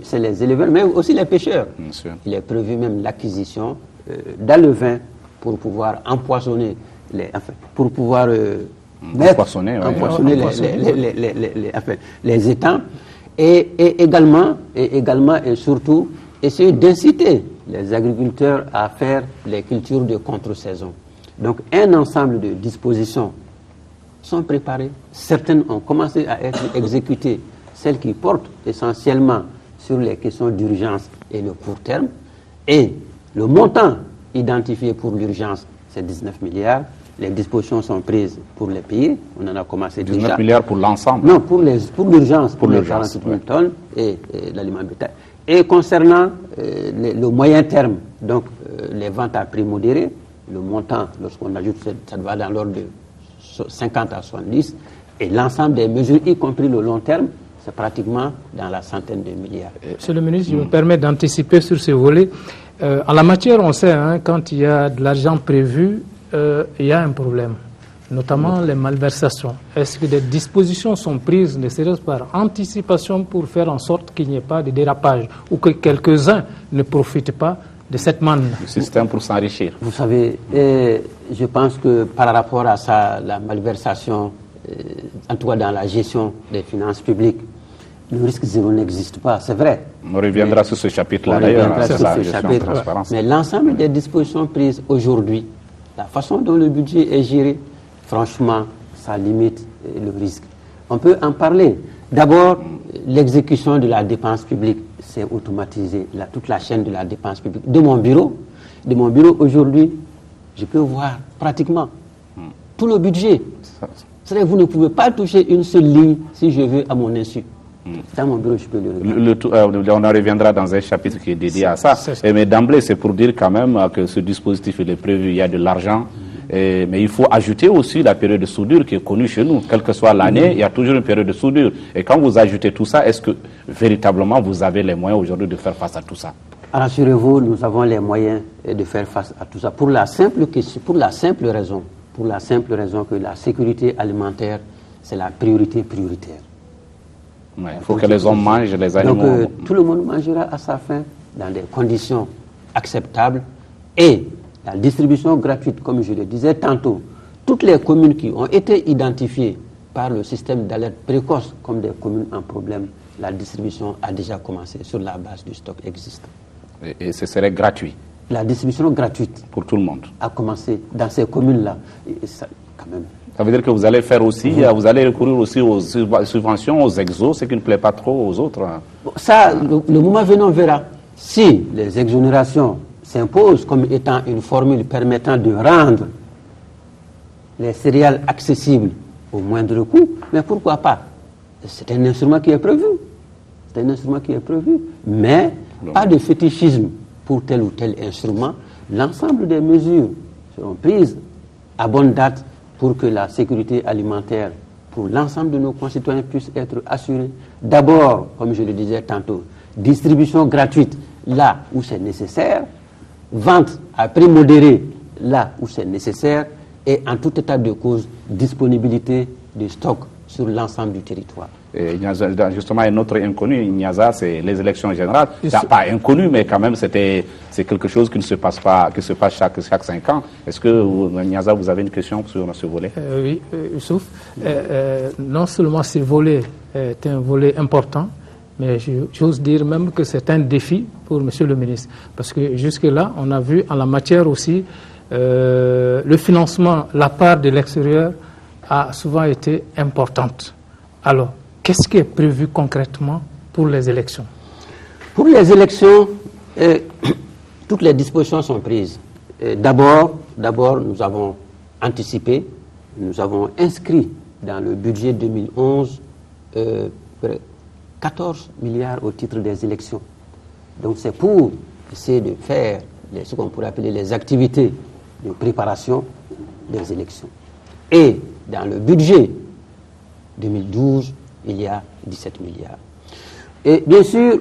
c'est les éleveurs, mais aussi les pêcheurs. Bien sûr. Il est prévu même l'acquisition d'alevins pour pouvoir empoisonner, pour pouvoir empoisonner les étangs et également et surtout essayer d'inciter les agriculteurs à faire les cultures de contre-saison. Donc un ensemble de dispositions sont préparées, certaines ont commencé à être exécutées, celles qui portent essentiellement sur les questions d'urgence et le court terme, et le montant identifié pour l'urgence, c'est 19 milliards. Les dispositions sont prises pour les pays. On en a commencé 19 déjà. 19 milliards pour l'ensemble? Non, pour l'urgence, pour les 48 000 tonnes et l'aliment bétail. Et concernant le moyen terme, donc les ventes à prix modéré, le montant, lorsqu'on ajoute, ça va dans l'ordre de 50 à 70. Et l'ensemble des mesures, y compris le long terme, c'est pratiquement dans la centaine de milliards. Monsieur le ministre, je me permets d'anticiper sur ce volet. En la matière, on sait, quand il y a de l'argent prévu, il y a un problème, notamment les malversations. Est-ce que des dispositions sont prises, ne serait-ce par anticipation, pour faire en sorte qu'il n'y ait pas de dérapage ou que quelques-uns ne profitent pas de cette manne? Le système pour s'enrichir. Vous savez, je pense que par rapport à ça, la malversation, en tout cas dans la gestion des finances publiques, le risque zéro n'existe pas, c'est vrai. On reviendra sur ce chapitre-là d'ailleurs, c'est la gestion de transparence. Mais l'ensemble des dispositions prises aujourd'hui, la façon dont le budget est géré, franchement, ça limite le risque. On peut en parler. D'abord, l'exécution de la dépense publique, c'est automatisé. Toute la chaîne de la dépense publique. De mon bureau aujourd'hui, je peux voir pratiquement tout le budget. C'est-à-dire que vous ne pouvez pas toucher une seule ligne si je veux à mon insu. Dans mon bureau, je peux le regarder. On en reviendra dans un chapitre qui est dédié à ça. Mais d'emblée, c'est pour dire quand même que ce dispositif il est prévu, il y a de l'argent. Mais il faut ajouter aussi la période de soudure qui est connue chez nous. Quelle que soit l'année, il y a toujours une période de soudure. Et quand vous ajoutez tout ça, est-ce que véritablement vous avez les moyens aujourd'hui de faire face à tout ça? Rassurez-vous, nous avons les moyens de faire face à tout ça. Pour la simple raison que la sécurité alimentaire, c'est la prioritaire. Ouais, il faut que les hommes mangent, les animaux. Donc tout le monde mangera à sa faim dans des conditions acceptables et la distribution gratuite, comme je le disais tantôt, toutes les communes qui ont été identifiées par le système d'alerte précoce comme des communes en problème, la distribution a déjà commencé sur la base du stock existant. Et ce serait gratuit? La distribution gratuite pour tout le monde a commencé dans ces communes-là. Quand même. Ça veut dire que vous allez faire aussi, vous allez recourir aussi aux subventions, aux exos, ce qui ne plaît pas trop aux autres. Bon, ça, le moment venu, on verra. Si les exonérations s'imposent comme étant une formule permettant de rendre les céréales accessibles au moindre coût, mais pourquoi pas? C'est un instrument qui est prévu. Mais pas de fétichisme pour tel ou tel instrument. L'ensemble des mesures seront prises à bonne date pour que la sécurité alimentaire pour l'ensemble de nos concitoyens puisse être assurée. D'abord, comme je le disais tantôt, distribution gratuite là où c'est nécessaire, vente à prix modéré là où c'est nécessaire et en tout état de cause, disponibilité de stock sur l'ensemble du territoire. Et justement, un autre inconnu, Niaza, c'est les élections générales. Pas inconnu, mais quand même, c'est quelque chose qui ne se passe pas, qui se passe chaque 5 ans. Est-ce que, Niaza, vous avez une question sur ce volet? Oui, Youssouf. Non seulement ce volet est un volet important, mais j'ose dire même que c'est un défi pour Monsieur le ministre. Parce que jusque-là, on a vu en la matière aussi, le financement, la part de l'extérieur a souvent été importante. Alors, qu'est-ce qui est prévu concrètement pour les élections? Pour les élections, toutes les dispositions sont prises. D'abord, nous avons anticipé, nous avons inscrit dans le budget 2011 14 milliards au titre des élections. Donc c'est pour essayer de faire ce qu'on pourrait appeler les activités de préparation des élections. Et dans le budget 2012, il y a 17 milliards. Et bien sûr,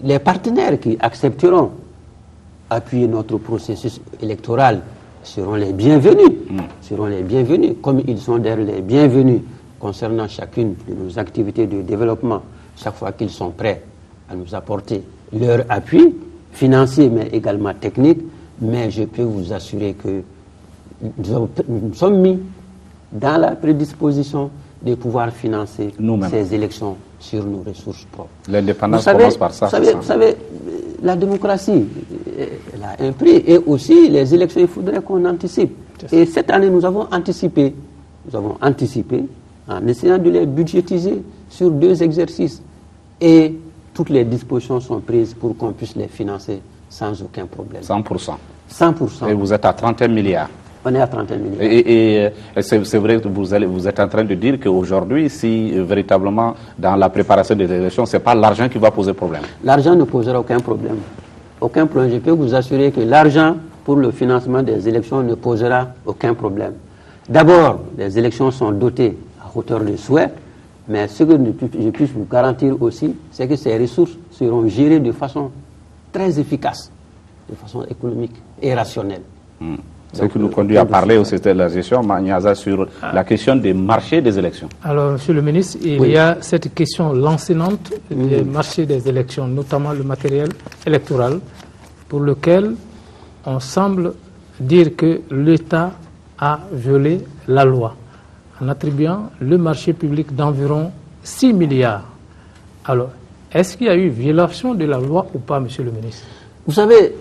les partenaires qui accepteront appuyer notre processus électoral seront les bienvenus. Comme ils sont d'ailleurs les bienvenus concernant chacune de nos activités de développement, chaque fois qu'ils sont prêts à nous apporter leur appui financier, mais également technique. Mais je peux vous assurer que nous sommes mis dans la prédisposition de pouvoir financer nous-mêmes ces élections sur nos ressources propres. L'indépendance commence par ça. Vous savez, la démocratie, elle a un prix. Et aussi, les élections, il faudrait qu'on anticipe. Et cette année, nous avons anticipé. Nous avons anticipé en essayant de les budgétiser sur 2 exercices. Et toutes les dispositions sont prises pour qu'on puisse les financer sans aucun problème. 100%. 100%. Et vous êtes à 31 milliards. On est à 31 milliards. Et c'est vrai que vous êtes en train de dire qu'aujourd'hui, si véritablement dans la préparation des élections, ce n'est pas l'argent qui va poser problème. L'argent ne posera aucun problème. Aucun problème. Je peux vous assurer que l'argent pour le financement des élections ne posera aucun problème. D'abord, les élections sont dotées à hauteur de souhait, mais ce que je puisse vous garantir aussi, c'est que ces ressources seront gérées de façon très efficace, de façon économique et rationnelle. Ce qui nous conduit à parler aussi de la gestion, Magnaza, sur la question des marchés des élections. Alors, Monsieur le ministre, il y a cette question lancinante des marchés des élections, notamment le matériel électoral, pour lequel on semble dire que l'État a violé la loi en attribuant le marché public d'environ 6 milliards. Alors, est-ce qu'il y a eu violation de la loi ou pas, Monsieur le ministre? Vous savez,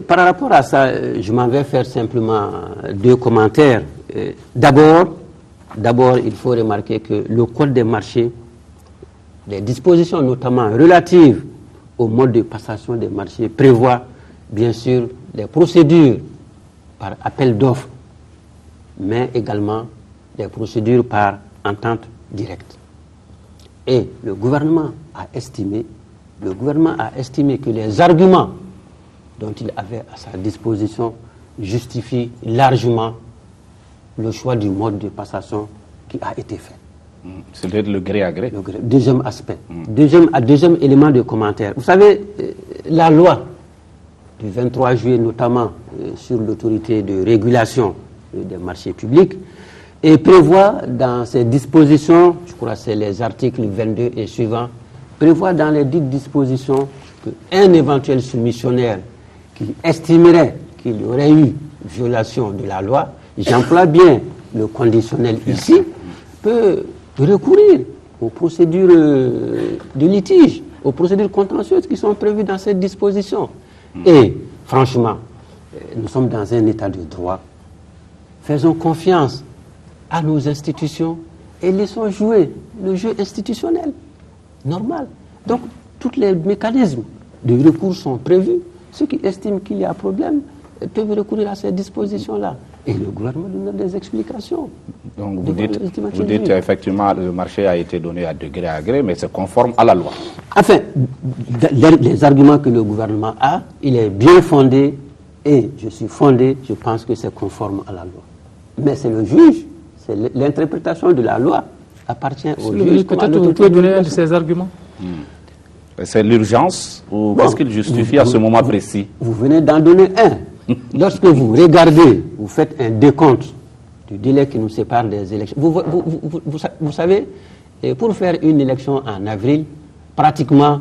par rapport à ça, je m'en vais faire simplement 2 commentaires. D'abord, il faut remarquer que le Code des marchés, les dispositions notamment relatives au mode de passation des marchés, prévoit bien sûr les procédures par appel d'offres, mais également des procédures par entente directe. Et le gouvernement a estimé que les arguments dont il avait à sa disposition justifient largement le choix du mode de passation qui a été fait. C'est le gré à gré. Deuxième aspect. Deuxième élément de commentaire. Vous savez, la loi du 23 juillet, notamment sur l'autorité de régulation des marchés publics, et prévoit dans ses dispositions, je crois que c'est les articles 22 et suivants, prévoit dans les dites dispositions qu'un éventuel soumissionnaire qui estimerait qu'il y aurait eu violation de la loi, j'emploie bien le conditionnel ici, peut recourir aux procédures de litige, aux procédures contentieuses qui sont prévues dans cette disposition. Et franchement, nous sommes dans un état de droit. Faisons confiance à nos institutions et laissons jouer le jeu institutionnel normal. Donc, tous les mécanismes de recours sont prévus. Ceux qui estiment qu'il y a problème peuvent recourir à ces dispositions-là. Et le gouvernement donne des explications. Donc vous dites effectivement le marché a été donné à degré à gré, mais c'est conforme à la loi. Enfin, les arguments que le gouvernement a, il est bien fondé et je pense que c'est conforme à la loi. Mais c'est le juge, c'est l'interprétation de la loi appartient au juge. Peut-être vous pouvez donner un de ces arguments. C'est l'urgence ou qu'est-ce qu'il justifie à ce moment précis? Vous venez d'en donner un. Lorsque vous regardez, vous faites un décompte du délai qui nous sépare des élections. Vous savez, pour faire une élection en avril, pratiquement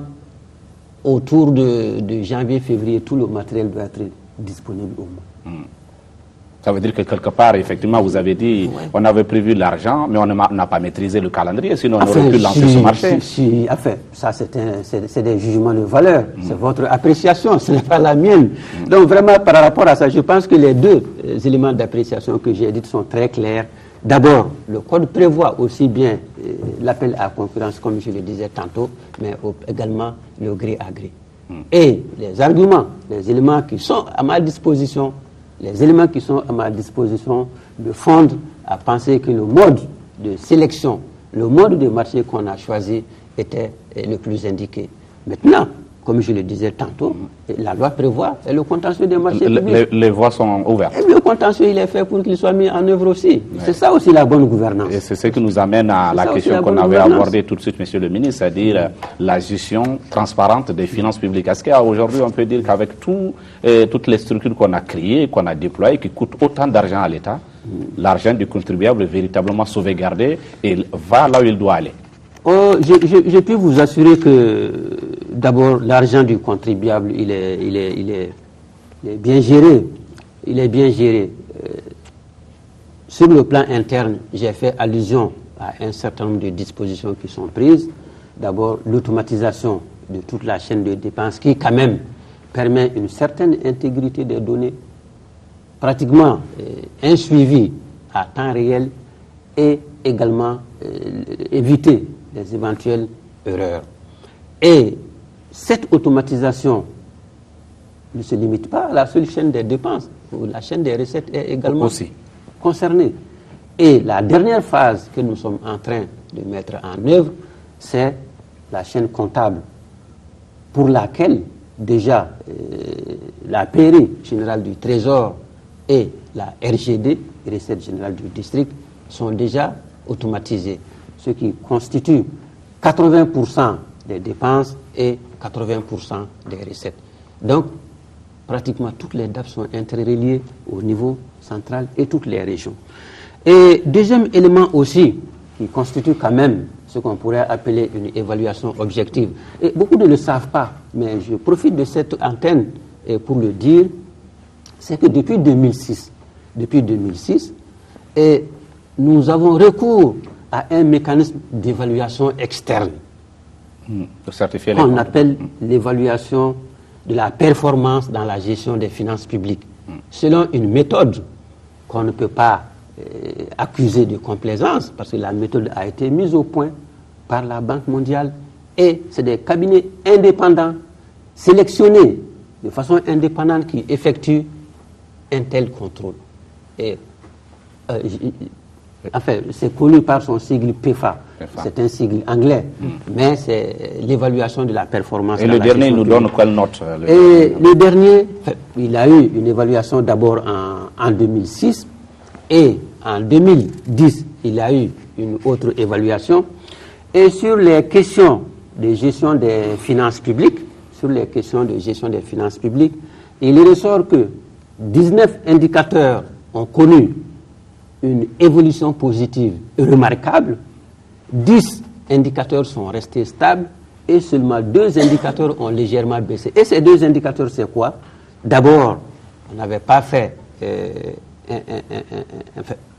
autour de janvier, février, tout le matériel doit être disponible au moins. Ça veut dire que quelque part, effectivement, vous avez dit, on avait prévu l'argent, mais on n'a pas maîtrisé le calendrier, sinon on aurait pu lancer ce marché. Ça c'est des jugements de valeur, c'est votre appréciation, ce n'est pas la mienne. Donc vraiment, par rapport à ça, je pense que les 2 éléments d'appréciation que j'ai dit sont très clairs. D'abord, le Code prévoit aussi bien l'appel à concurrence, comme je le disais tantôt, mais également le gré à gré. Et les arguments, les éléments qui sont à ma disposition, me fondent à penser que le mode de sélection, le mode de marché qu'on a choisi était le plus indiqué. Maintenant, comme je le disais tantôt, la loi prévoit et le contentieux des marchés publics. Les voies sont ouvertes. Et le contentieux, il est fait pour qu'il soit mis en œuvre aussi. Ouais. C'est ça aussi la bonne gouvernance. Et c'est ce qui nous amène à la question qu'on avait abordée tout de suite, Monsieur le ministre, c'est-à-dire la gestion transparente des finances publiques. Est-ce qu'aujourd'hui, on peut dire qu'avec toutes les structures qu'on a créées, qu'on a déployées, qui coûtent autant d'argent à l'État, l'argent du contribuable est véritablement sauvegardé et va là où il doit aller? Je peux vous assurer que d'abord l'argent du contribuable il est bien géré. Il est bien géré. sur le plan interne, j'ai fait allusion à un certain nombre de dispositions qui sont prises. D'abord, l'automatisation de toute la chaîne de dépenses qui, quand même, permet une certaine intégrité des données, pratiquement un suivi à temps réel et également éviter des éventuelles erreurs. Et cette automatisation ne se limite pas à la seule chaîne des dépenses. La chaîne des recettes est également concernée. Et la dernière phase que nous sommes en train de mettre en œuvre, c'est la chaîne comptable, pour laquelle déjà la pairie générale du Trésor et la RGD, recette générale du district, sont déjà automatisées, ce qui constitue 80% des dépenses et 80% des recettes. Donc, pratiquement toutes les DAF sont interreliées au niveau central et toutes les régions. Et deuxième élément aussi, qui constitue quand même ce qu'on pourrait appeler une évaluation objective, et beaucoup ne le savent pas, mais je profite de cette antenne pour le dire, c'est que depuis 2006, et nous avons recours à un mécanisme d'évaluation externe qu'on appelle l'évaluation de la performance dans la gestion des finances publiques, selon une méthode qu'on ne peut pas accuser de complaisance, parce que la méthode a été mise au point par la Banque mondiale, et c'est des cabinets indépendants, sélectionnés de façon indépendante, qui effectuent un tel contrôle. Et enfin, c'est connu par son sigle PEFA. C'est un sigle anglais, mais c'est l'évaluation de la performance. Et le dernier, il nous donne quelle note? Le dernier, il a eu une évaluation d'abord en 2006, et en 2010, il a eu une autre évaluation. Et sur les questions de gestion des finances publiques, il ressort que 19 indicateurs ont connu une évolution positive remarquable, 10 indicateurs sont restés stables et seulement 2 indicateurs ont légèrement baissé. Et ces 2 indicateurs, c'est quoi? D'abord, on n'avait pas fait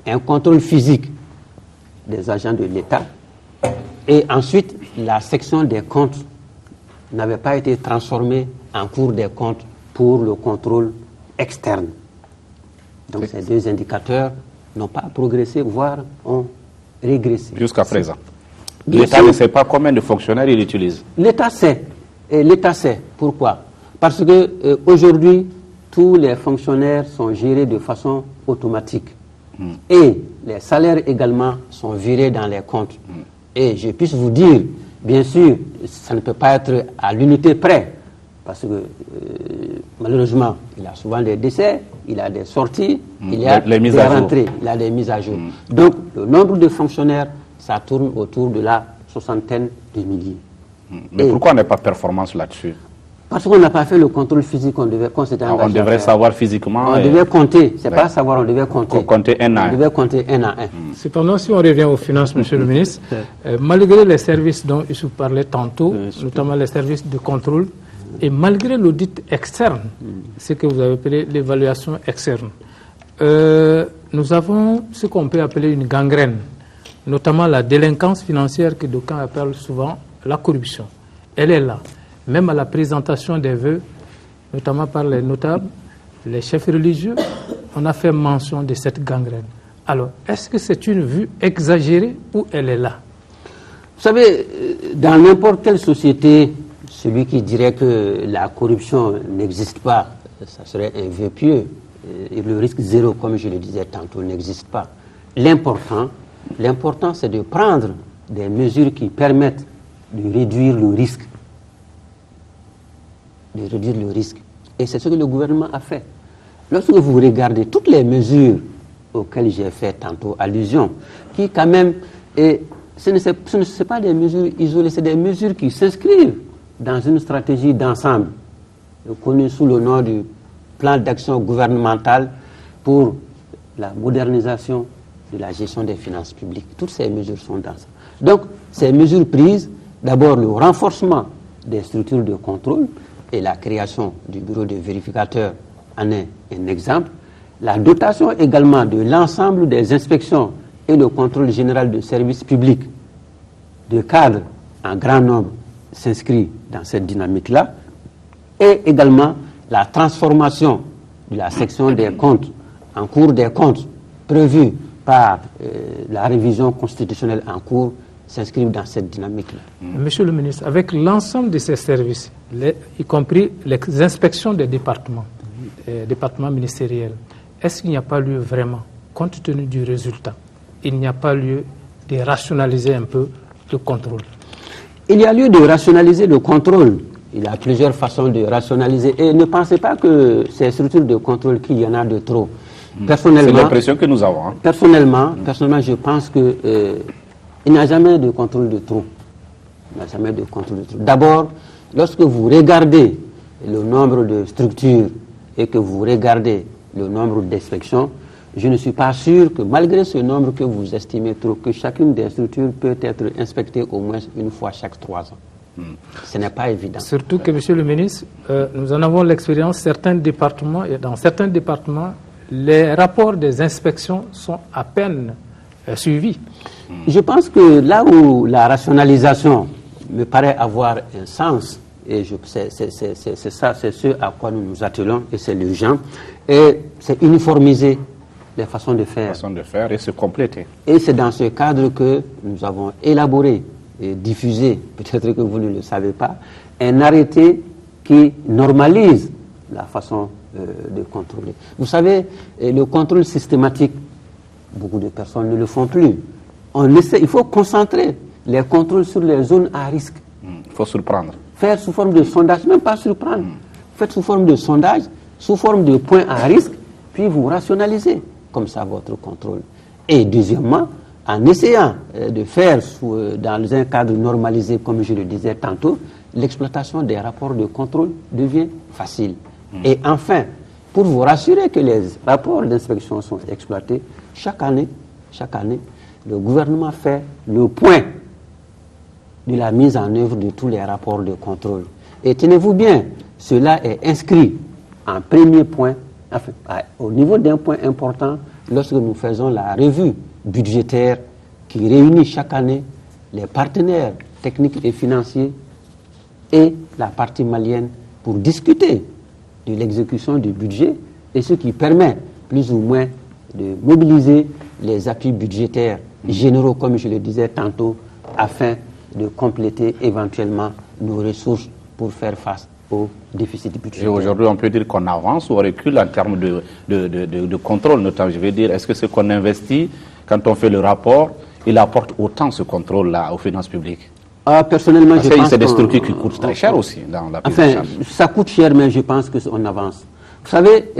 un contrôle physique des agents de l'État, et ensuite, la section des comptes n'avait pas été transformée en cours des comptes pour le contrôle externe. Donc ces 2 indicateurs n'ont pas progressé, voire ont régressé. Jusqu'à présent. L'État ne sait pas combien de fonctionnaires il utilise. L'État sait. Et l'État sait. Pourquoi? Parce que aujourd'hui, tous les fonctionnaires sont gérés de façon automatique. Et les salaires également sont virés dans les comptes. Et je puisse vous dire, bien sûr, ça ne peut pas être à l'unité près, parce que malheureusement, il a souvent des décès, il a des sorties, il y a des rentrées, il a des mises à jour. Donc, le nombre de fonctionnaires, ça tourne autour de la soixantaine de milliers. Mais pourquoi on n'est pas performance là-dessus? Parce qu'on n'a pas fait le contrôle physique qu'on s'était engagé. On devrait savoir physiquement. On devait compter, c'est pas savoir, on devait compter. Compter un à un. On devait compter un à un. Cependant, si on revient aux finances, Monsieur le ministre, malgré les services dont Issou parlait tantôt, notamment les services de contrôle, et malgré l'audit externe, ce que vous avez appelé l'évaluation externe, nous avons ce qu'on peut appeler une gangrène, notamment la délinquance financière que d'aucuns appellent souvent la corruption. Elle est là. Même à la présentation des vœux, notamment par les notables, les chefs religieux, on a fait mention de cette gangrène. Alors, est-ce que c'est une vue exagérée ou elle est là? Vous savez, dans n'importe quelle société, celui qui dirait que la corruption n'existe pas, ça serait un vœu pieux. Et le risque zéro, comme je le disais tantôt, n'existe pas. L'important, c'est de prendre des mesures qui permettent de réduire le risque. Et c'est ce que le gouvernement a fait. Lorsque vous regardez toutes les mesures auxquelles j'ai fait tantôt allusion, qui quand même, ce ne sont pas des mesures isolées, c'est des mesures qui s'inscrivent dans une stratégie d'ensemble, connue sous le nom du plan d'action gouvernemental pour la modernisation de la gestion des finances publiques. Toutes ces mesures sont dans ça. Donc, ces mesures prises, d'abord le renforcement des structures de contrôle, et la création du bureau de vérificateur en est un exemple, la dotation également de l'ensemble des inspections et le contrôle général de services publics de cadres en grand nombre s'inscrit dans cette dynamique-là, et également la transformation de la section des comptes en cours des comptes prévue par la révision constitutionnelle en cours s'inscrivent dans cette dynamique-là. Monsieur le ministre, avec l'ensemble de ces services, y compris les inspections des départements ministériels, est-ce qu'il n'y a pas lieu vraiment, compte tenu du résultat, il n'y a pas lieu de rationaliser un peu le contrôle? Il y a lieu de rationaliser le contrôle. Il y a plusieurs façons de rationaliser. Et ne pensez pas que ces structures de contrôle, qu'il y en a de trop. Personnellement, c'est l'impression que nous avons. Personnellement, je pense que il n'y a jamais de contrôle de trop. Il n'y a jamais de contrôle de trop. D'abord, lorsque vous regardez le nombre de structures et que vous regardez le nombre d'inspections, je ne suis pas sûr que malgré ce nombre que vous estimez trop, que chacune des structures peut être inspectée au moins une fois chaque 3 ans. Ce n'est pas évident. Surtout que, monsieur le ministre, nous en avons l'expérience, certains départements, et dans certains départements, les rapports des inspections sont à peine suivis. Je pense que là où la rationalisation me paraît avoir un sens, et c'est ça, c'est ce à quoi nous nous attelons, et c'est l'urgent, et c'est uniformiser les façons de faire. Façon de faire et se compléter. Et c'est dans ce cadre que nous avons élaboré et diffusé, peut-être que vous ne le savez pas, un arrêté qui normalise la façon de contrôler. Vous savez, le contrôle systématique, beaucoup de personnes ne le font plus. Il faut concentrer les contrôles sur les zones à risque. Il faut surprendre. Faire sous forme de sondage, même pas surprendre. Faites sous forme de sondage, sous forme de points à risque, puis vous rationalisez comme ça votre contrôle. Et deuxièmement, en essayant de faire dans un cadre normalisé, comme je le disais tantôt, l'exploitation des rapports de contrôle devient facile. Et enfin, pour vous rassurer que les rapports d'inspection sont exploités, chaque année, le gouvernement fait le point de la mise en œuvre de tous les rapports de contrôle. Et tenez-vous bien, cela est inscrit en premier point, enfin, au niveau d'un point important, lorsque nous faisons la revue budgétaire qui réunit chaque année les partenaires techniques et financiers et la partie malienne pour discuter de l'exécution du budget et ce qui permet plus ou moins de mobiliser les appuis budgétaires généraux, comme je le disais tantôt, afin de compléter éventuellement nos ressources pour faire face au déficit budgétaire. Et aujourd'hui, on peut dire qu'on avance ou on recule en termes de contrôle, notamment. Je veux dire, est-ce que ce qu'on investit, quand on fait le rapport, il apporte autant ce contrôle-là aux finances publiques? Personnellement, je pense que c'est des structures qui coûtent très cher aussi dans la prise en charge. Ça coûte cher, mais je pense qu'on avance. Vous savez,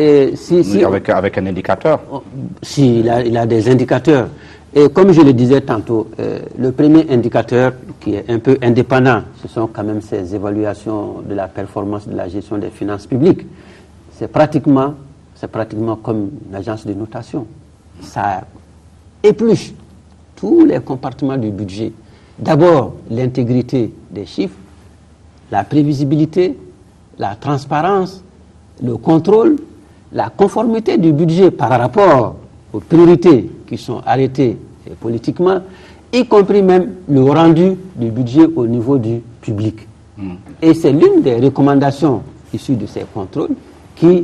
avec un indicateur. Si, il a des indicateurs. Et comme je le disais tantôt, le premier indicateur qui est un peu indépendant, ce sont quand même ces évaluations de la performance de la gestion des finances publiques. C'est pratiquement comme une agence de notation. Ça épluche tous les compartiments du budget. D'abord, l'intégrité des chiffres, la prévisibilité, la transparence, le contrôle, la conformité du budget par rapport aux priorités qui sont arrêtées politiquement, y compris même le rendu du budget au niveau du public. Et c'est l'une des recommandations issues de ces contrôles que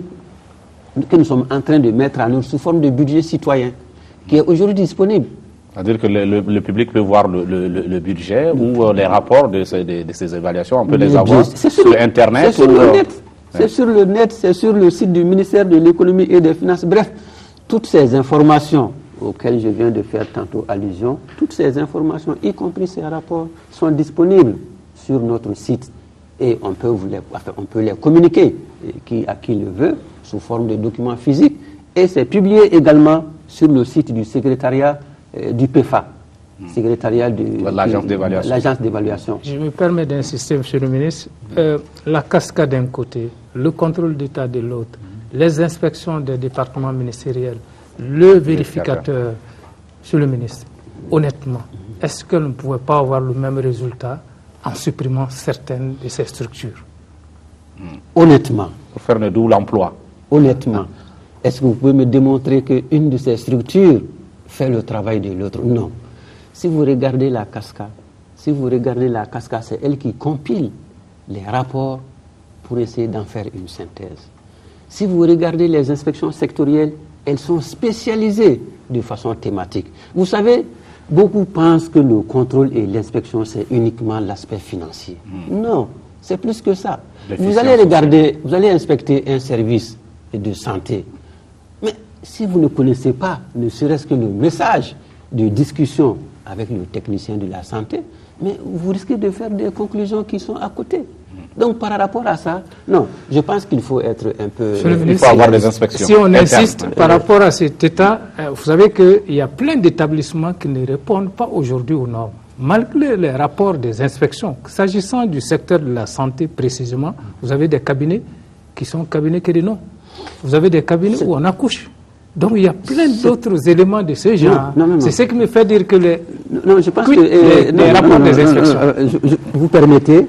nous sommes en train de mettre en œuvre sous forme de budget citoyen, qui est aujourd'hui disponible. C'est-à-dire que le public peut voir le budget ou les rapports de ces évaluations, on peut les avoir sur Internet. C'est sur le net, c'est sur le site du ministère de l'économie et des finances. Bref, toutes ces informations auxquelles je viens de faire tantôt allusion, toutes ces informations, y compris ces rapports, sont disponibles sur notre site et on peut les communiquer à qui le veut sous forme de documents physiques, et c'est publié également sur le site du secrétariat du PEFA, secrétariat de l'agence d'évaluation. Je me permets d'insister, monsieur le ministre, la cascade d'un côté, le contrôle d'État de l'autre, les inspections des départements ministériels, le vérificateur. Monsieur le ministre, honnêtement, est-ce que nous ne pouvons pas avoir le même résultat en supprimant certaines de ces structures? Honnêtement. Pour faire d'où l'emploi. Honnêtement, Est-ce que vous pouvez me démontrer qu'une de ces structures fait le travail de l'autre? Non. Si vous regardez la cascade, c'est elle qui compile les rapports pour essayer d'en faire une synthèse. Si vous regardez les inspections sectorielles, elles sont spécialisées de façon thématique. Vous savez, beaucoup pensent que le contrôle et l'inspection, c'est uniquement l'aspect financier. Non, c'est plus que ça. Vous allez inspecter un service de santé. Mais si vous ne connaissez pas, ne serait-ce que le message de discussion avec le technicien de la santé, mais vous risquez de faire des conclusions qui sont à côté. Donc, par rapport à ça, non, je pense qu'il faut être un peu... Il faut avoir des inspections. Si on insiste par rapport à cet état, vous savez qu'il y a plein d'établissements qui ne répondent pas aujourd'hui aux normes. Malgré les rapports des inspections, s'agissant du secteur de la santé précisément, vous avez des cabinets qui sont cabinets que des noms. Vous avez des cabinets où on accouche. Donc il y a plein d'autres éléments de ce genre. Non. C'est ce qui me fait dire que les rapports des inspections. Vous permettez,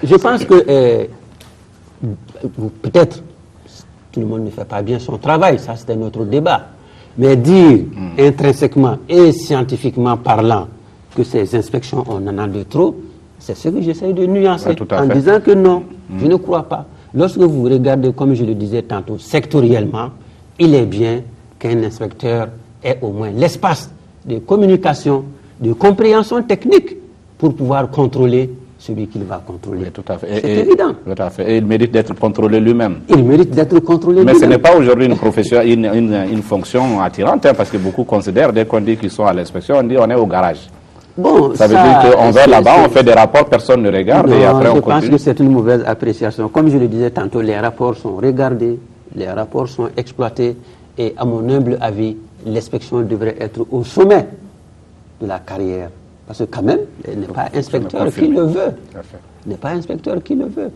je pense que peut-être tout le monde ne fait pas bien son travail, ça c'est un autre débat. Mais dire intrinsèquement et scientifiquement parlant que ces inspections, on en a de trop, c'est ce que j'essaie de nuancer en disant que non, je ne crois pas. Lorsque vous regardez, comme je le disais tantôt, sectoriellement, il est bien qu'un inspecteur ait au moins l'espace de communication, de compréhension technique pour pouvoir contrôler celui qu'il va contrôler. Oui, tout à fait. C'est évident. Tout à fait. Et il mérite d'être contrôlé lui-même. Il mérite d'être contrôlé lui-même. Mais ce n'est pas aujourd'hui une profession, une fonction attirante, parce que beaucoup considèrent, dès qu'on dit qu'ils sont à l'inspection, on dit on est au garage. Bon, ça veut dire qu'on va là-bas, on fait des rapports, personne ne regarde, non, et après on continue. Je pense que c'est une mauvaise appréciation. Comme je le disais tantôt, les rapports sont regardés, les rapports sont exploités, et à mon humble avis, l'inspection devrait être au sommet de la carrière. Parce que quand même, elle n'est pas inspecteur qui le veut. N'est pas inspecteur qui le veut.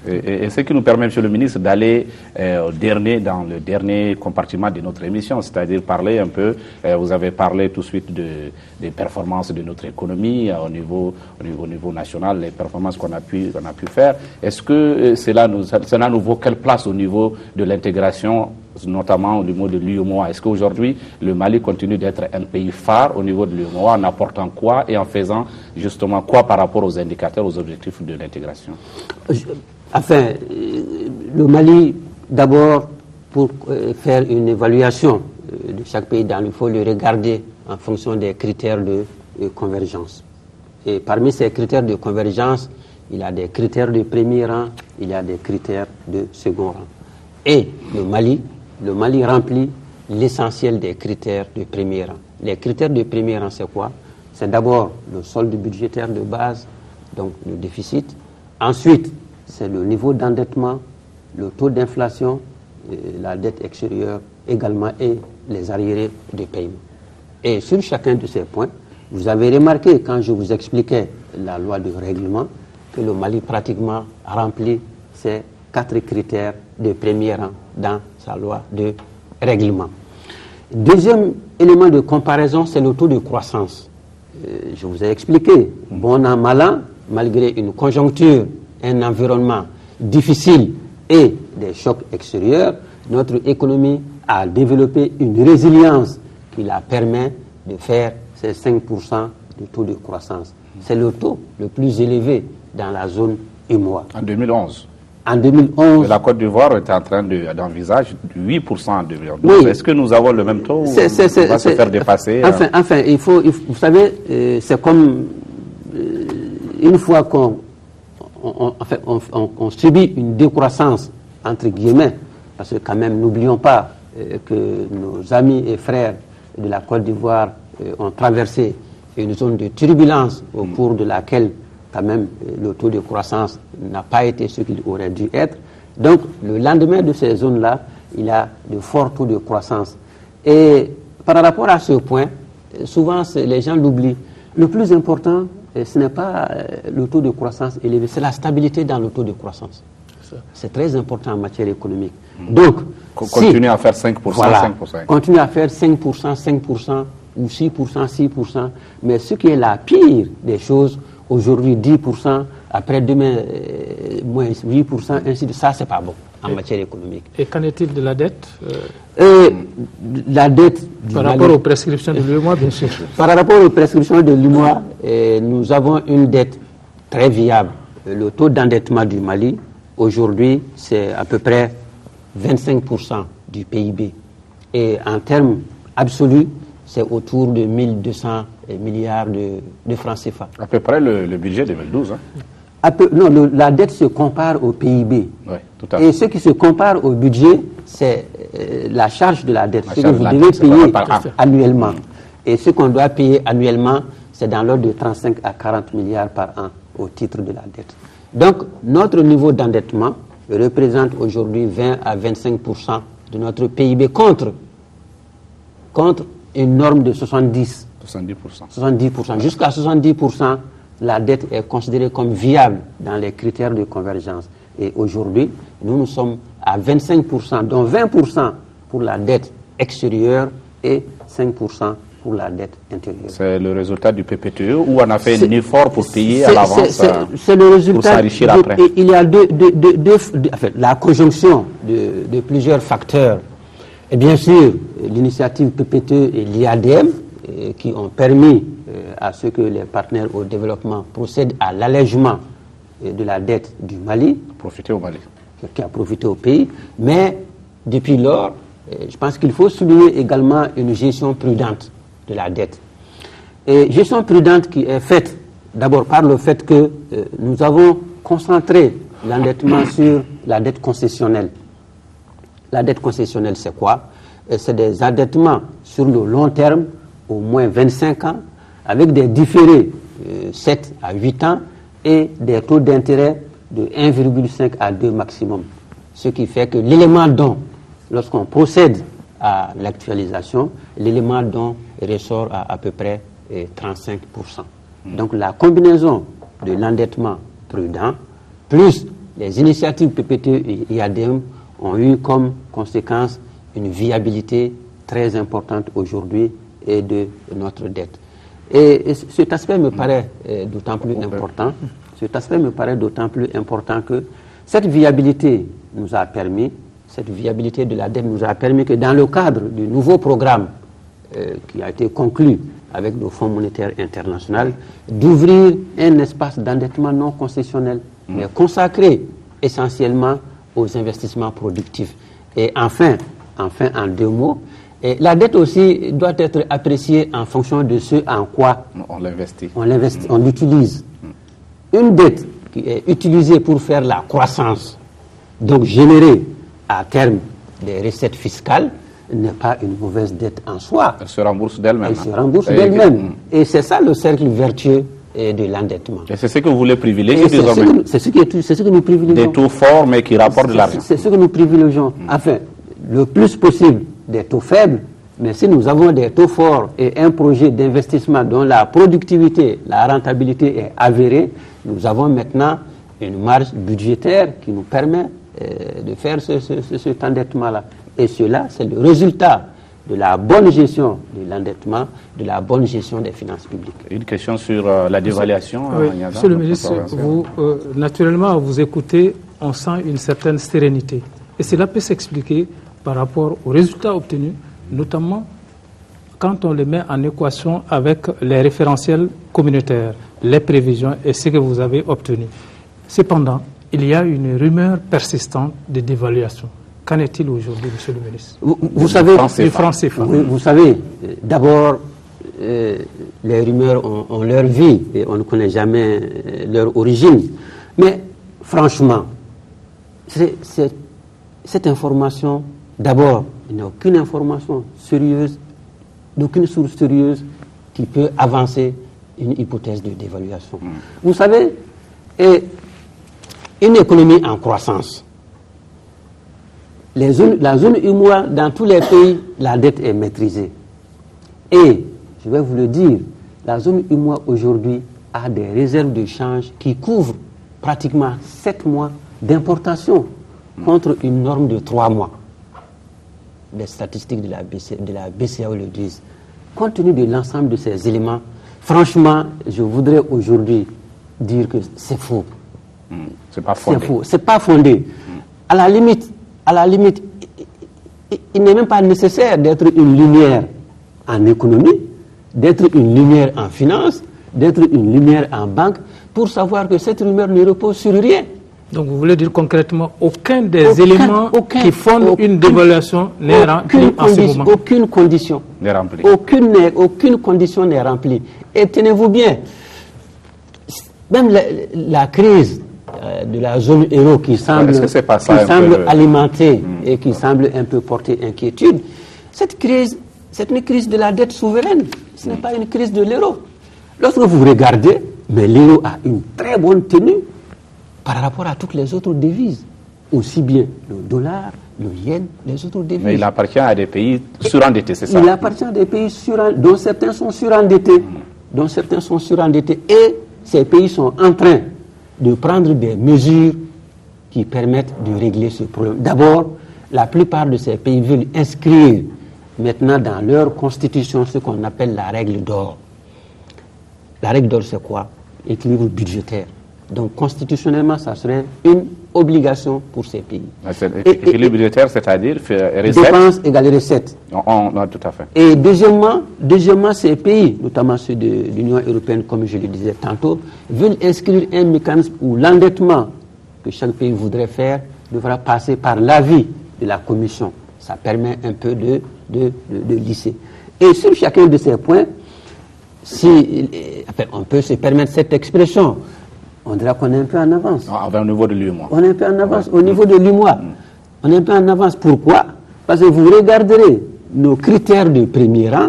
Et ce qui nous permet, Monsieur le ministre, d'aller dans le dernier compartiment de notre émission, c'est-à-dire parler un peu, vous avez parlé tout de suite des performances de notre économie au niveau national, les performances qu'on a pu faire. Est-ce que cela nous vaut quelle place au niveau de l'intégration, notamment au niveau de l'UEMOA? Est-ce qu'aujourd'hui, le Mali continue d'être un pays phare au niveau de l'UEMOA en apportant quoi et en faisant justement quoi par rapport aux indicateurs, aux objectifs de l'intégration? Enfin, le Mali, d'abord, pour faire une évaluation de chaque pays, il faut le regarder en fonction des critères de convergence. Et parmi ces critères de convergence, il y a des critères de premier rang, il y a des critères de second rang. Et le Mali remplit l'essentiel des critères de premier rang. Les critères de premier rang, c'est quoi? C'est d'abord le solde budgétaire de base, donc le déficit. Ensuite, c'est le niveau d'endettement, le taux d'inflation, la dette extérieure également et les arriérés de paiement. Et sur chacun de ces points, vous avez remarqué quand je vous expliquais la loi de règlement que le Mali pratiquement remplit ces 4 critères de premier rang dans sa loi de règlement. Deuxième élément de comparaison, c'est le taux de croissance. Je vous ai expliqué, bon an, mal an, malgré une conjoncture, un environnement difficile et des chocs extérieurs, notre économie a développé une résilience qui la permet de faire ces 5% de taux de croissance. C'est le taux le plus élevé dans la zone UEMOA. En 2011. En 2011. La Côte d'Ivoire était en train d'envisager 8% en 2011. Oui. Est-ce que nous avons le même taux ou on va se faire dépasser? Enfin, vous savez, c'est comme une fois qu'on subit une décroissance, entre guillemets, parce que quand même, n'oublions pas que nos amis et frères de la Côte d'Ivoire ont traversé une zone de turbulence au cours de laquelle, quand même, le taux de croissance n'a pas été ce qu'il aurait dû être. Donc, le lendemain de ces zones-là, il y a de forts taux de croissance. Et par rapport à ce point, souvent, les gens l'oublient. Le plus important, ce n'est pas le taux de croissance élevé, c'est la stabilité dans le taux de croissance. C'est très important en matière économique. Donc, continuer à faire 5%, voilà, 5%. Continuer à faire 5%, 5% ou 6%, 6%. Mais ce qui est la pire des choses, aujourd'hui 10% Après-demain, moins 8%, ainsi de ça, c'est pas bon en matière économique. Et qu'en est-il de la dette La dette par rapport aux prescriptions de l'UEMOA, bien sûr. Par rapport aux prescriptions de l'UEMOA, nous avons une dette très viable. Le taux d'endettement du Mali, aujourd'hui, c'est à peu près 25% du PIB. Et en termes absolus, c'est autour de 1200 milliards de francs CFA. À peu près le budget 2012. Non, la dette se compare au PIB. Oui, tout à fait. Et ce qui se compare au budget, c'est la charge de la dette, ce que vous devez dette, payer annuellement. Et ce qu'on doit payer annuellement, c'est dans l'ordre de 35 à 40 milliards par an au titre de la dette. Donc, notre niveau d'endettement représente aujourd'hui 20 à 25% de notre PIB contre une norme de 70%. 70%. Jusqu'à 70%, la dette est considérée comme viable dans les critères de convergence. Et aujourd'hui, nous sommes à 25%, dont 20% pour la dette extérieure et 5% pour la dette intérieure. C'est le résultat du PPTE ou on a fait un effort pour payer à l'avance c'est le résultat pour s'enrichir après. Il y a la conjonction de plusieurs facteurs. Et bien sûr, l'initiative PPTE et l'IADM qui ont permis à ce que les partenaires au développement procèdent à l'allègement de la dette du Mali. Profiter au Mali. Qui a profité au pays. Mais depuis lors, je pense qu'il faut souligner également une gestion prudente de la dette. Et gestion prudente qui est faite d'abord par le fait que nous avons concentré l'endettement sur la dette concessionnelle. La dette concessionnelle, c'est quoi? C'est des endettements sur le long terme, au moins 25 ans, avec des différés 7 à 8 ans et des taux d'intérêt de 1,5 à 2 maximum. Ce qui fait que l'élément don, lorsqu'on procède à l'actualisation, l'élément don ressort à peu près 35%. Donc la combinaison de l'endettement prudent plus les initiatives PPTE et IADM ont eu comme conséquence une viabilité très importante aujourd'hui de notre dette. Et cet aspect me paraît d'autant plus important. Cet aspect me paraît d'autant plus important que cette viabilité nous a permis, cette viabilité de la dette nous a permis que dans le cadre du nouveau programme qui a été conclu avec le Fonds monétaire international, d'ouvrir un espace d'endettement non concessionnel, mais consacré essentiellement aux investissements productifs. Et enfin, en 2 mots, et la dette aussi doit être appréciée en fonction de ce en quoi on l'investit. On l'utilise. Une dette qui est utilisée pour faire la croissance, donc générer à terme des recettes fiscales, n'est pas une mauvaise dette en soi. Elle se rembourse d'elle-même. Elle se rembourse d'elle-même. Et c'est ça le cercle vertueux de l'endettement. Et c'est ce que vous voulez privilégier désormais. C'est ce que nous privilégions. Des taux forts mais qui rapportent de l'argent. C'est ce que nous privilégions. Enfin, le plus possible des taux faibles, mais si nous avons des taux forts et un projet d'investissement dont la productivité, la rentabilité est avérée, nous avons maintenant une marge budgétaire qui nous permet de faire cet endettement-là. Et cela, c'est le résultat de la bonne gestion de l'endettement, de la bonne gestion des finances publiques. Une question sur la dévaluation. Oui, Monsieur le ministre, vous, naturellement, à vous écouter, on sent une certaine sérénité. Et cela peut s'expliquer par rapport aux résultats obtenus, notamment quand on les met en équation avec les référentiels communautaires, les prévisions et ce que vous avez obtenu. Cependant, il y a une rumeur persistante de dévaluation. Qu'en est-il aujourd'hui, Monsieur le ministre? Vous savez, du franc CFA. Vous savez, d'abord, les rumeurs ont leur vie et on ne connaît jamais leur origine. Mais franchement, cette information, d'abord, il n'y a aucune information sérieuse, d'aucune source sérieuse qui peut avancer une hypothèse de dévaluation. Vous savez, une économie en croissance, la zone UEMOA, dans tous les pays, la dette est maîtrisée. Et, je vais vous le dire, la zone UEMOA aujourd'hui a des réserves de change qui couvrent pratiquement 7 mois d'importation contre une norme de 3 mois. Les statistiques de la BCEAO le disent. Compte tenu de l'ensemble de ces éléments, franchement, je voudrais aujourd'hui dire que c'est faux. C'est pas fondé. C'est faux, c'est pas fondé. À la limite, il n'est même pas nécessaire d'être une lumière en économie, d'être une lumière en finance, d'être une lumière en banque, pour savoir que cette lumière ne repose sur rien. Donc vous voulez dire concrètement, aucun des éléments qui fondent une dévaluation n'est rempli en ce moment? Aucune condition n'est remplie. Aucune condition n'est remplie. Et tenez-vous bien, même la crise de la zone euro qui semble alimenter et qui semble un peu porter inquiétude, cette crise, c'est une crise de la dette souveraine, ce n'est pas une crise de l'euro. Lorsque vous regardez, mais l'euro a une très bonne tenue par rapport à toutes les autres devises, aussi bien le dollar, le yen, les autres devises. Mais il appartient à des pays surendettés, c'est ça? Il appartient à des pays dont certains sont surendettés, et ces pays sont en train de prendre des mesures qui permettent de régler ce problème. D'abord, la plupart de ces pays veulent inscrire maintenant dans leur constitution ce qu'on appelle la règle d'or. La règle d'or, c'est quoi? Équilibre budgétaire. Donc, constitutionnellement, ça serait une obligation pour ces pays. Équilibre budgétaire, c'est-à-dire recettes? Dépenses égale recettes. Non, tout à fait. Et deuxièmement, ces pays, notamment ceux de l'Union européenne, comme je le disais tantôt, veulent inscrire un mécanisme où l'endettement que chaque pays voudrait faire devra passer par l'avis de la Commission. Ça permet un peu de lisser. Et sur chacun de ces points, on peut se permettre cette expression, on dirait qu'on est un peu en avance. Au niveau de l'UEMOA. On est un peu en avance au niveau de l'UEMOA. On est un peu en avance. Pourquoi? Parce que vous regarderez nos critères de premier rang,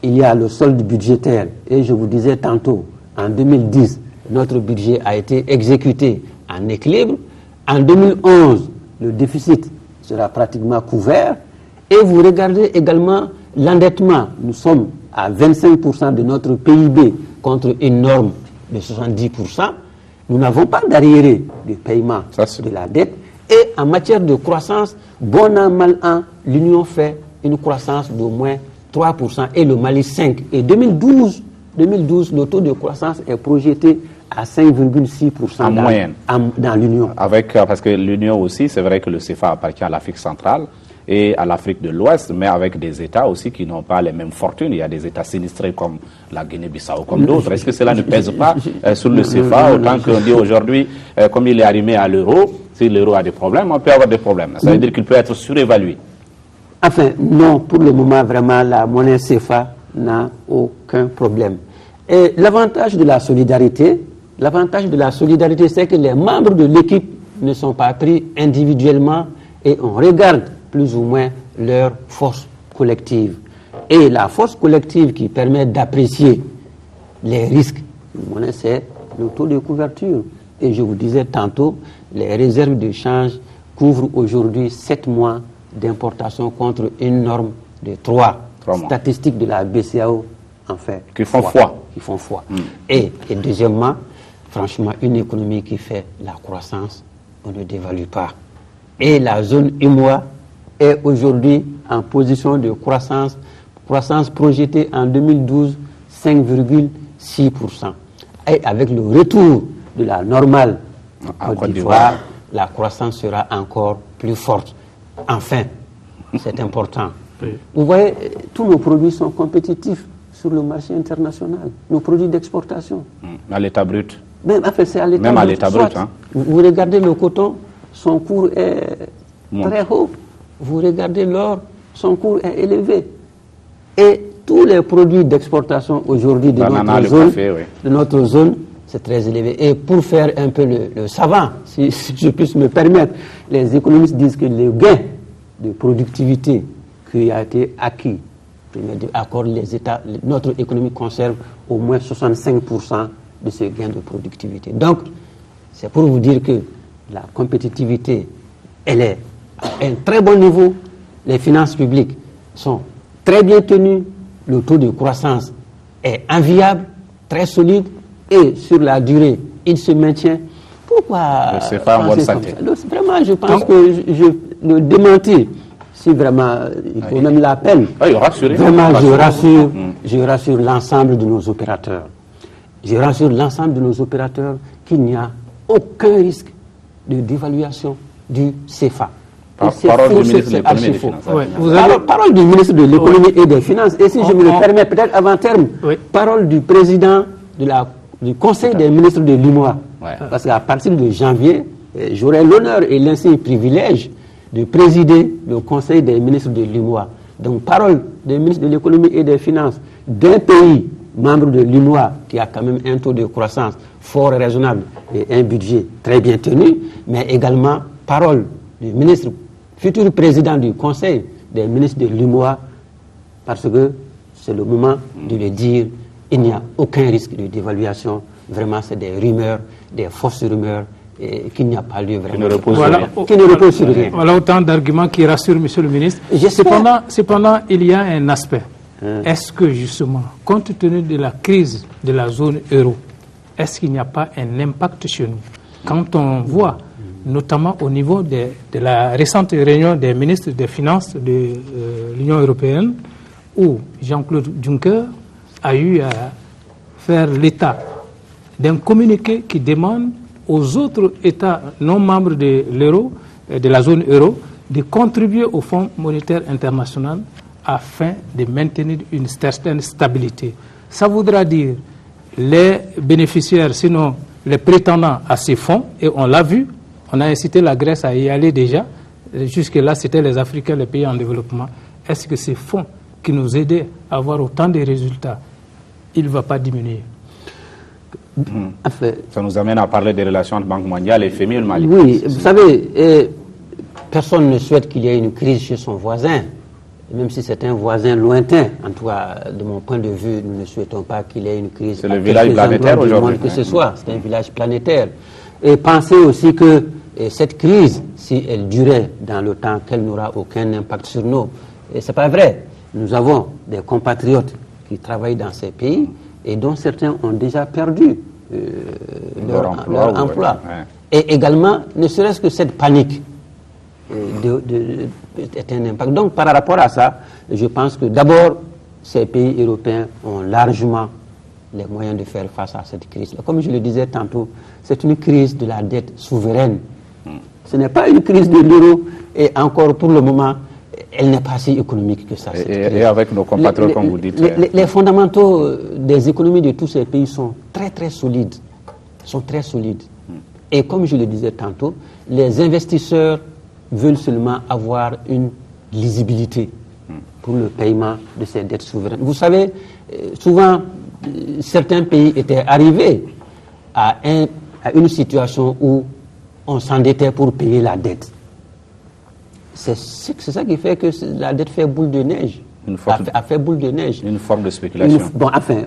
il y a le solde budgétaire. Et je vous disais tantôt, en 2010, notre budget a été exécuté en équilibre. En 2011, le déficit sera pratiquement couvert. Et vous regardez également l'endettement. Nous sommes à 25% de notre PIB contre une norme de 70%. Nous n'avons pas d'arriéré de paiement de la dette. Et en matière de croissance, bon an, mal an, l'Union fait une croissance d'au moins 3% et le Mali 5%. Et 2012, le taux de croissance est projeté à 5,6% en moyenne dans l'Union. Parce que l'Union aussi, c'est vrai que le CFA appartient à l'Afrique centrale et à l'Afrique de l'Ouest, mais avec des États aussi qui n'ont pas les mêmes fortunes. Il y a des États sinistrés comme la Guinée-Bissau, comme d'autres. Est-ce que cela ne pèse pas sur le CFA, autant qu'on dit aujourd'hui, comme il est arrimé à l'euro, si l'euro a des problèmes, on peut avoir des problèmes. Ça veut dire qu'il peut être surévalué. Enfin, non, pour le moment, vraiment, la monnaie CFA n'a aucun problème. Et l'avantage de la solidarité, c'est que les membres de l'équipe ne sont pas pris individuellement et on regarde plus ou moins leur force collective. Et la force collective qui permet d'apprécier les risques, c'est le taux de couverture. Et je vous disais tantôt, les réserves de change couvrent aujourd'hui 7 mois d'importation contre une norme de 3 mois. Statistiques de la BCEAO en fait. Qui font foi. Et deuxièmement, franchement, une économie qui fait la croissance, on ne dévalue pas. Et la zone UEMOA est aujourd'hui en position de croissance projetée en 2012, 5,6%. Et avec le retour de la normale en Côte d'Ivoire, la croissance sera encore plus forte. Enfin, c'est important. Oui. Vous voyez, tous nos produits sont compétitifs sur le marché international, nos produits d'exportation. À l'état brut. Même à l'état brut. Hein. Vous regardez le coton, son cours est très haut. Vous regardez l'or, son cours est élevé. Et tous les produits d'exportation aujourd'hui de notre zone, c'est très élevé. Et pour faire un peu le savant, si je puisse me permettre, les économistes disent que le gain de productivité qui a été acquis, les États, notre économie conserve au moins 65% de ce gain de productivité. Donc, c'est pour vous dire que la compétitivité, elle est à un très bon niveau. Les finances publiques sont très bien tenues. Le taux de croissance est enviable, très solide. Et sur la durée, il se maintient. Pourquoi c'est pas en bonne santé. Vraiment, je pense que le démentir, si vraiment il faut même la peine. Vraiment, je rassure l'ensemble de nos opérateurs. Je rassure l'ensemble de nos opérateurs qu'il n'y a aucun risque de dévaluation du CFA. Parole du ministre de l'Économie et des Finances. Parole du ministre de l'Économie et des Finances. Et si je me le permets, peut-être avant terme, parole du président du Conseil des ministres de l'UMOA. Parce qu'à partir de janvier, j'aurai l'honneur et l'insigne privilège de présider le Conseil des ministres de l'UMOA. Donc, parole des ministres de l'Économie et des Finances d'un pays membre de l'UMOA qui a quand même un taux de croissance fort et raisonnable et un budget très bien tenu, mais également parole du ministre, futur président du Conseil des ministres de l'UMOA, parce que c'est le moment de le dire, il n'y a aucun risque de dévaluation. Vraiment, c'est des rumeurs, des fausses rumeurs, et qu'il n'y a pas lieu vraiment. Qui ne repose sur rien. Voilà autant d'arguments qui rassurent, Monsieur le ministre. Cependant, il y a un aspect. Est-ce que, justement, compte tenu de la crise de la zone euro, est-ce qu'il n'y a pas un impact chez nous? Quand on voit, notamment au niveau de la récente réunion des ministres des Finances de l'Union européenne, où Jean-Claude Juncker a eu à faire l'état d'un communiqué qui demande aux autres États non membres de l'euro, de la zone euro, de contribuer au Fonds monétaire international afin de maintenir une certaine stabilité. Ça voudra dire les bénéficiaires, sinon les prétendants à ces fonds, et on l'a vu, on a incité la Grèce à y aller déjà, jusque-là c'était les Africains, les pays en développement. Est-ce que ces fonds qui nous aidaient à avoir autant de résultats, il ne va pas diminuer? Ça nous amène à parler des relations entre Banque mondiale et FMI et le Mali. Oui, vous savez, personne ne souhaite qu'il y ait une crise chez son voisin, même si c'est un voisin lointain. En tout cas, de mon point de vue, nous ne souhaitons pas qu'il y ait une crise. C'est le village planétaire aujourd'hui. Que ce soit, c'est un village planétaire. Et pensez aussi que cette crise, si elle durait dans le temps, qu'elle n'aura aucun impact sur nous. Et c'est pas vrai. Nous avons des compatriotes qui travaillent dans ces pays et dont certains ont déjà perdu leur emploi. Et également, ne serait-ce que cette panique est un impact. Donc, par rapport à ça, je pense que d'abord, ces pays européens ont largement les moyens de faire face à cette crise. Comme je le disais tantôt, c'est une crise de la dette souveraine. Ce n'est pas une crise de l'euro, et encore pour le moment, elle n'est pas si économique que ça. Et avec nos compatriotes, comme vous dites. Les fondamentaux des économies de tous ces pays sont très très solides. Et comme je le disais tantôt, les investisseurs veulent seulement avoir une lisibilité pour le paiement de ces dettes souveraines. Vous savez, souvent, certains pays étaient arrivés à une situation où on s'endettait pour payer la dette. C'est ça qui fait que la dette fait boule de neige. A fait boule de neige. Une forme de spéculation.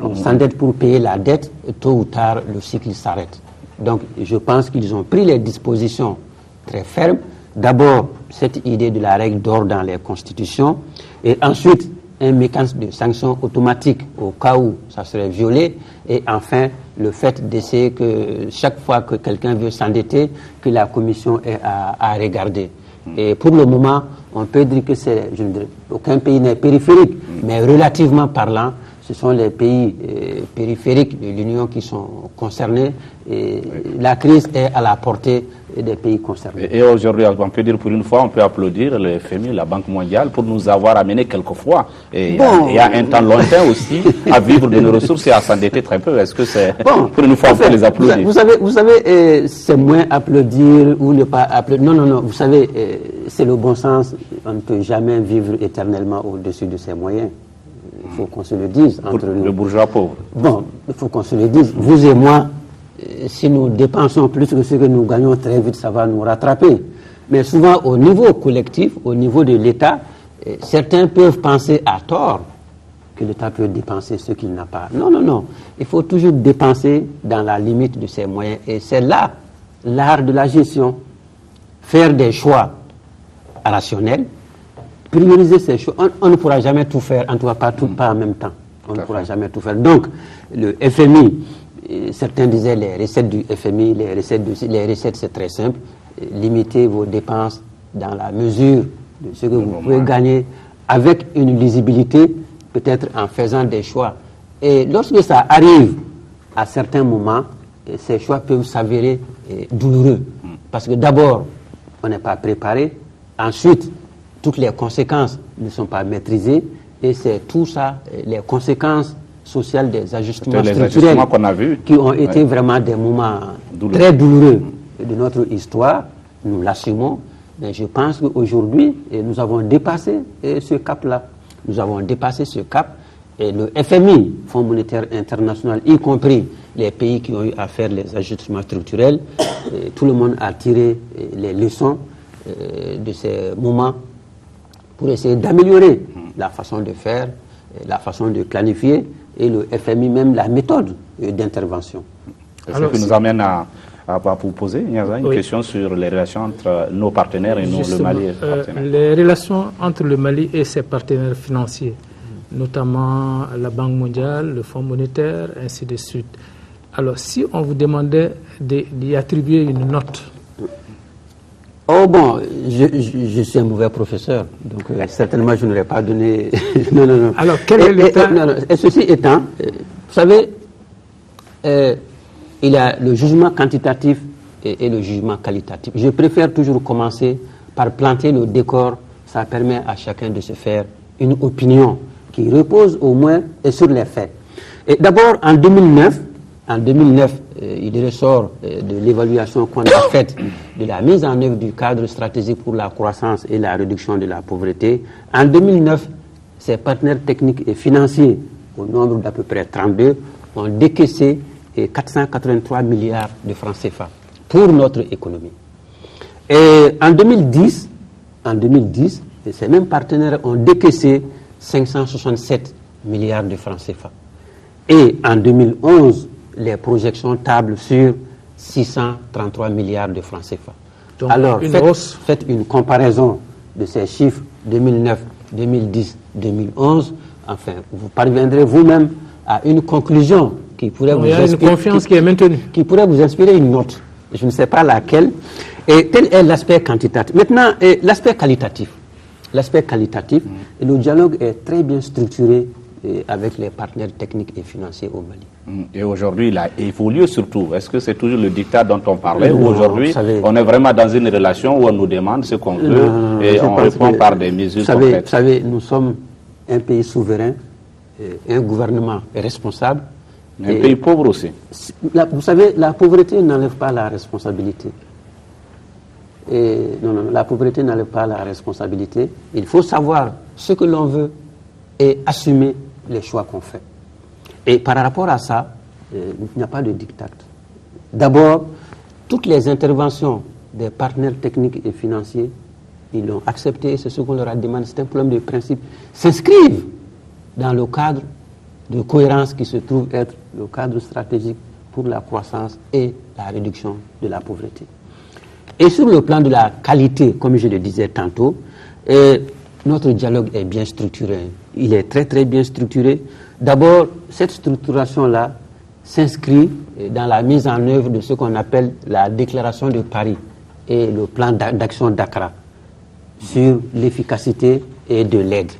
On s'endette pour payer la dette, et tôt ou tard, le cycle s'arrête. Donc, je pense qu'ils ont pris les dispositions très fermes. D'abord, cette idée de la règle d'or dans les constitutions, et ensuite, un mécanisme de sanction automatique au cas où ça serait violé, et enfin, le fait d'essayer que chaque fois que quelqu'un veut s'endetter, que la commission ait à regarder. Et pour le moment, on peut dire que aucun pays n'est périphérique, mais relativement parlant, ce sont les pays périphériques de l'Union qui sont concernés et la crise est à la portée des pays concernés. Et aujourd'hui, on peut dire pour une fois, on peut applaudir le FMI, la Banque mondiale, pour nous avoir amené quelquefois, et il y a un temps lointain aussi, à vivre de nos ressources et à s'endetter très peu. Est-ce que c'est pour une fois on peut les applaudir? Vous savez, c'est moins applaudir ou ne pas applaudir. Non, vous savez, c'est le bon sens. On ne peut jamais vivre éternellement au-dessus de ses moyens. Il faut qu'on se le dise entre nous. Le bourgeois pauvre. Bon, il faut qu'on se le dise. Vous et moi, si nous dépensons plus que ce que nous gagnons, très vite, ça va nous rattraper. Mais souvent, au niveau collectif, au niveau de l'État, certains peuvent penser à tort que l'État peut dépenser ce qu'il n'a pas. Non. Il faut toujours dépenser dans la limite de ses moyens. Et c'est là l'art de la gestion. Faire des choix rationnels, prioriser ces choix. On ne pourra jamais tout faire, en tout cas pas en même temps. On ne pourra jamais tout faire. Donc, le FMI, certains disaient les recettes du FMI, les recettes c'est très simple. Limitez vos dépenses dans la mesure de ce que vous pouvez gagner avec une lisibilité, peut-être en faisant des choix. Et lorsque ça arrive à certains moments, ces choix peuvent s'avérer douloureux. Parce que d'abord, on n'est pas préparé. Ensuite, toutes les conséquences ne sont pas maîtrisées. Et c'est tout ça, les conséquences sociales des ajustements structurels qu'on a vus, qui ont été vraiment des moments très douloureux de notre histoire. Nous l'assumons. Mais je pense qu'aujourd'hui, nous avons dépassé ce cap-là. Nous avons dépassé ce cap. Et le FMI, Fonds monétaire international, y compris les pays qui ont eu à faire les ajustements structurels, tout le monde a tiré les leçons de ces moments pour essayer d'améliorer la façon de faire, la façon de planifier, et le FMI même la méthode d'intervention. Ce qui nous amène à vous poser, Niaza, une question sur les relations entre nos partenaires et nous, le Mali et ses partenaires. Les relations entre le Mali et ses partenaires financiers, notamment la Banque mondiale, le Fonds monétaire, ainsi de suite. Alors, si on vous demandait d'y attribuer une note. Oh bon, je suis un mauvais professeur, donc certainement je n'aurais pas donné... non. Alors, quel est l'état... Et ceci étant, vous savez, il y a le jugement quantitatif et le jugement qualitatif. Je préfère toujours commencer par planter le décor. Ça permet à chacun de se faire une opinion qui repose au moins sur les faits. Et d'abord, en 2009, il ressort de l'évaluation qu'on a faite de la mise en œuvre du cadre stratégique pour la croissance et la réduction de la pauvreté. En 2009, ces partenaires techniques et financiers, au nombre d'à peu près 32, ont décaissé 483 milliards de francs CFA pour notre économie. Et en 2010, ces mêmes partenaires ont décaissé 567 milliards de francs CFA. Et en 2011, les projections tablent sur 633 milliards de francs CFA. Donc, alors, faites une comparaison de ces chiffres 2009, 2010, 2011. Enfin, vous parviendrez vous-même à une conclusion qui pourrait vous inspirer. Une confiance qui est maintenue. Qui pourrait vous inspirer une note. Je ne sais pas laquelle. Et tel est l'aspect quantitatif. Maintenant, l'aspect qualitatif. L'aspect qualitatif, le dialogue est très bien structuré avec les partenaires techniques et financiers au Mali. Et aujourd'hui, il a évolué surtout. Est-ce que c'est toujours le dictat dont on parlait ou aujourd'hui, on est vraiment dans une relation où on nous demande ce qu'on veut et on répond par des mesures concrètes? Vous savez, nous sommes un pays souverain, un gouvernement responsable. Un pays pauvre aussi. Vous savez, la pauvreté n'enlève pas la responsabilité. Non, la pauvreté n'enlève pas la responsabilité. Il faut savoir ce que l'on veut et assumer les choix qu'on fait. Et par rapport à ça, il n'y a pas de diktat. D'abord, toutes les interventions des partenaires techniques et financiers, ils l'ont accepté, c'est ce qu'on leur a demandé, c'est un problème de principe, s'inscrivent dans le cadre de cohérence qui se trouve être le cadre stratégique pour la croissance et la réduction de la pauvreté. Et sur le plan de la qualité, comme je le disais tantôt, notre dialogue est bien structuré. Il est très très bien structuré. D'abord, cette structuration-là s'inscrit dans la mise en œuvre de ce qu'on appelle la déclaration de Paris et le plan d'action d'Accra sur l'efficacité et de l'aide.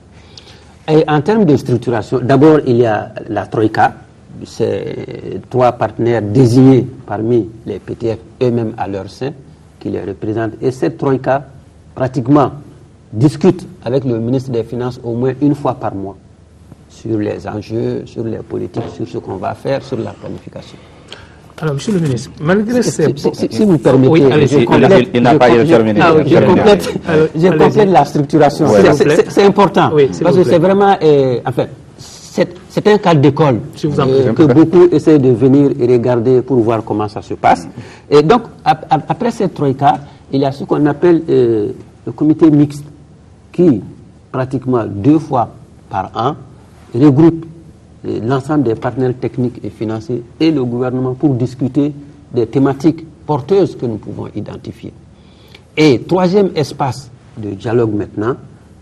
Et en termes de structuration, d'abord il y a la Troïka, ces trois partenaires désignés parmi les PTF eux-mêmes à leur sein, qui les représentent. Et cette Troïka, pratiquement, discute avec le ministre des Finances au moins une fois par mois sur les enjeux, sur les politiques, sur ce qu'on va faire, sur la planification. Alors, Monsieur le ministre, malgré ces... Si vous permettez, oui, je complète la structuration. Ouais. C'est important, oui, parce que c'est vraiment... enfin, c'est un cadre d'école que beaucoup essaient de venir et regarder pour voir comment ça se passe. Et donc, après cette troïka, il y a ce qu'on appelle le comité mixte qui, pratiquement 2 fois par an, regroupe l'ensemble des partenaires techniques et financiers et le gouvernement pour discuter des thématiques porteuses que nous pouvons identifier. Et troisième espace de dialogue maintenant,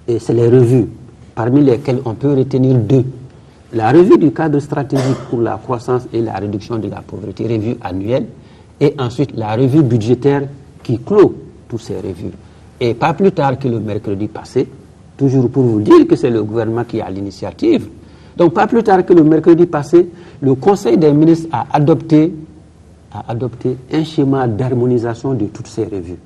c'est les revues, parmi lesquelles on peut retenir 2. La revue du cadre stratégique pour la croissance et la réduction de la pauvreté, revue annuelle, et ensuite la revue budgétaire qui clôt toutes ces revues. Et pas plus tard que le mercredi passé, toujours pour vous dire que c'est le gouvernement qui a l'initiative, donc pas plus tard que le mercredi passé, le Conseil des ministres a adopté à adopter un schéma d'harmonisation de toutes ces revues.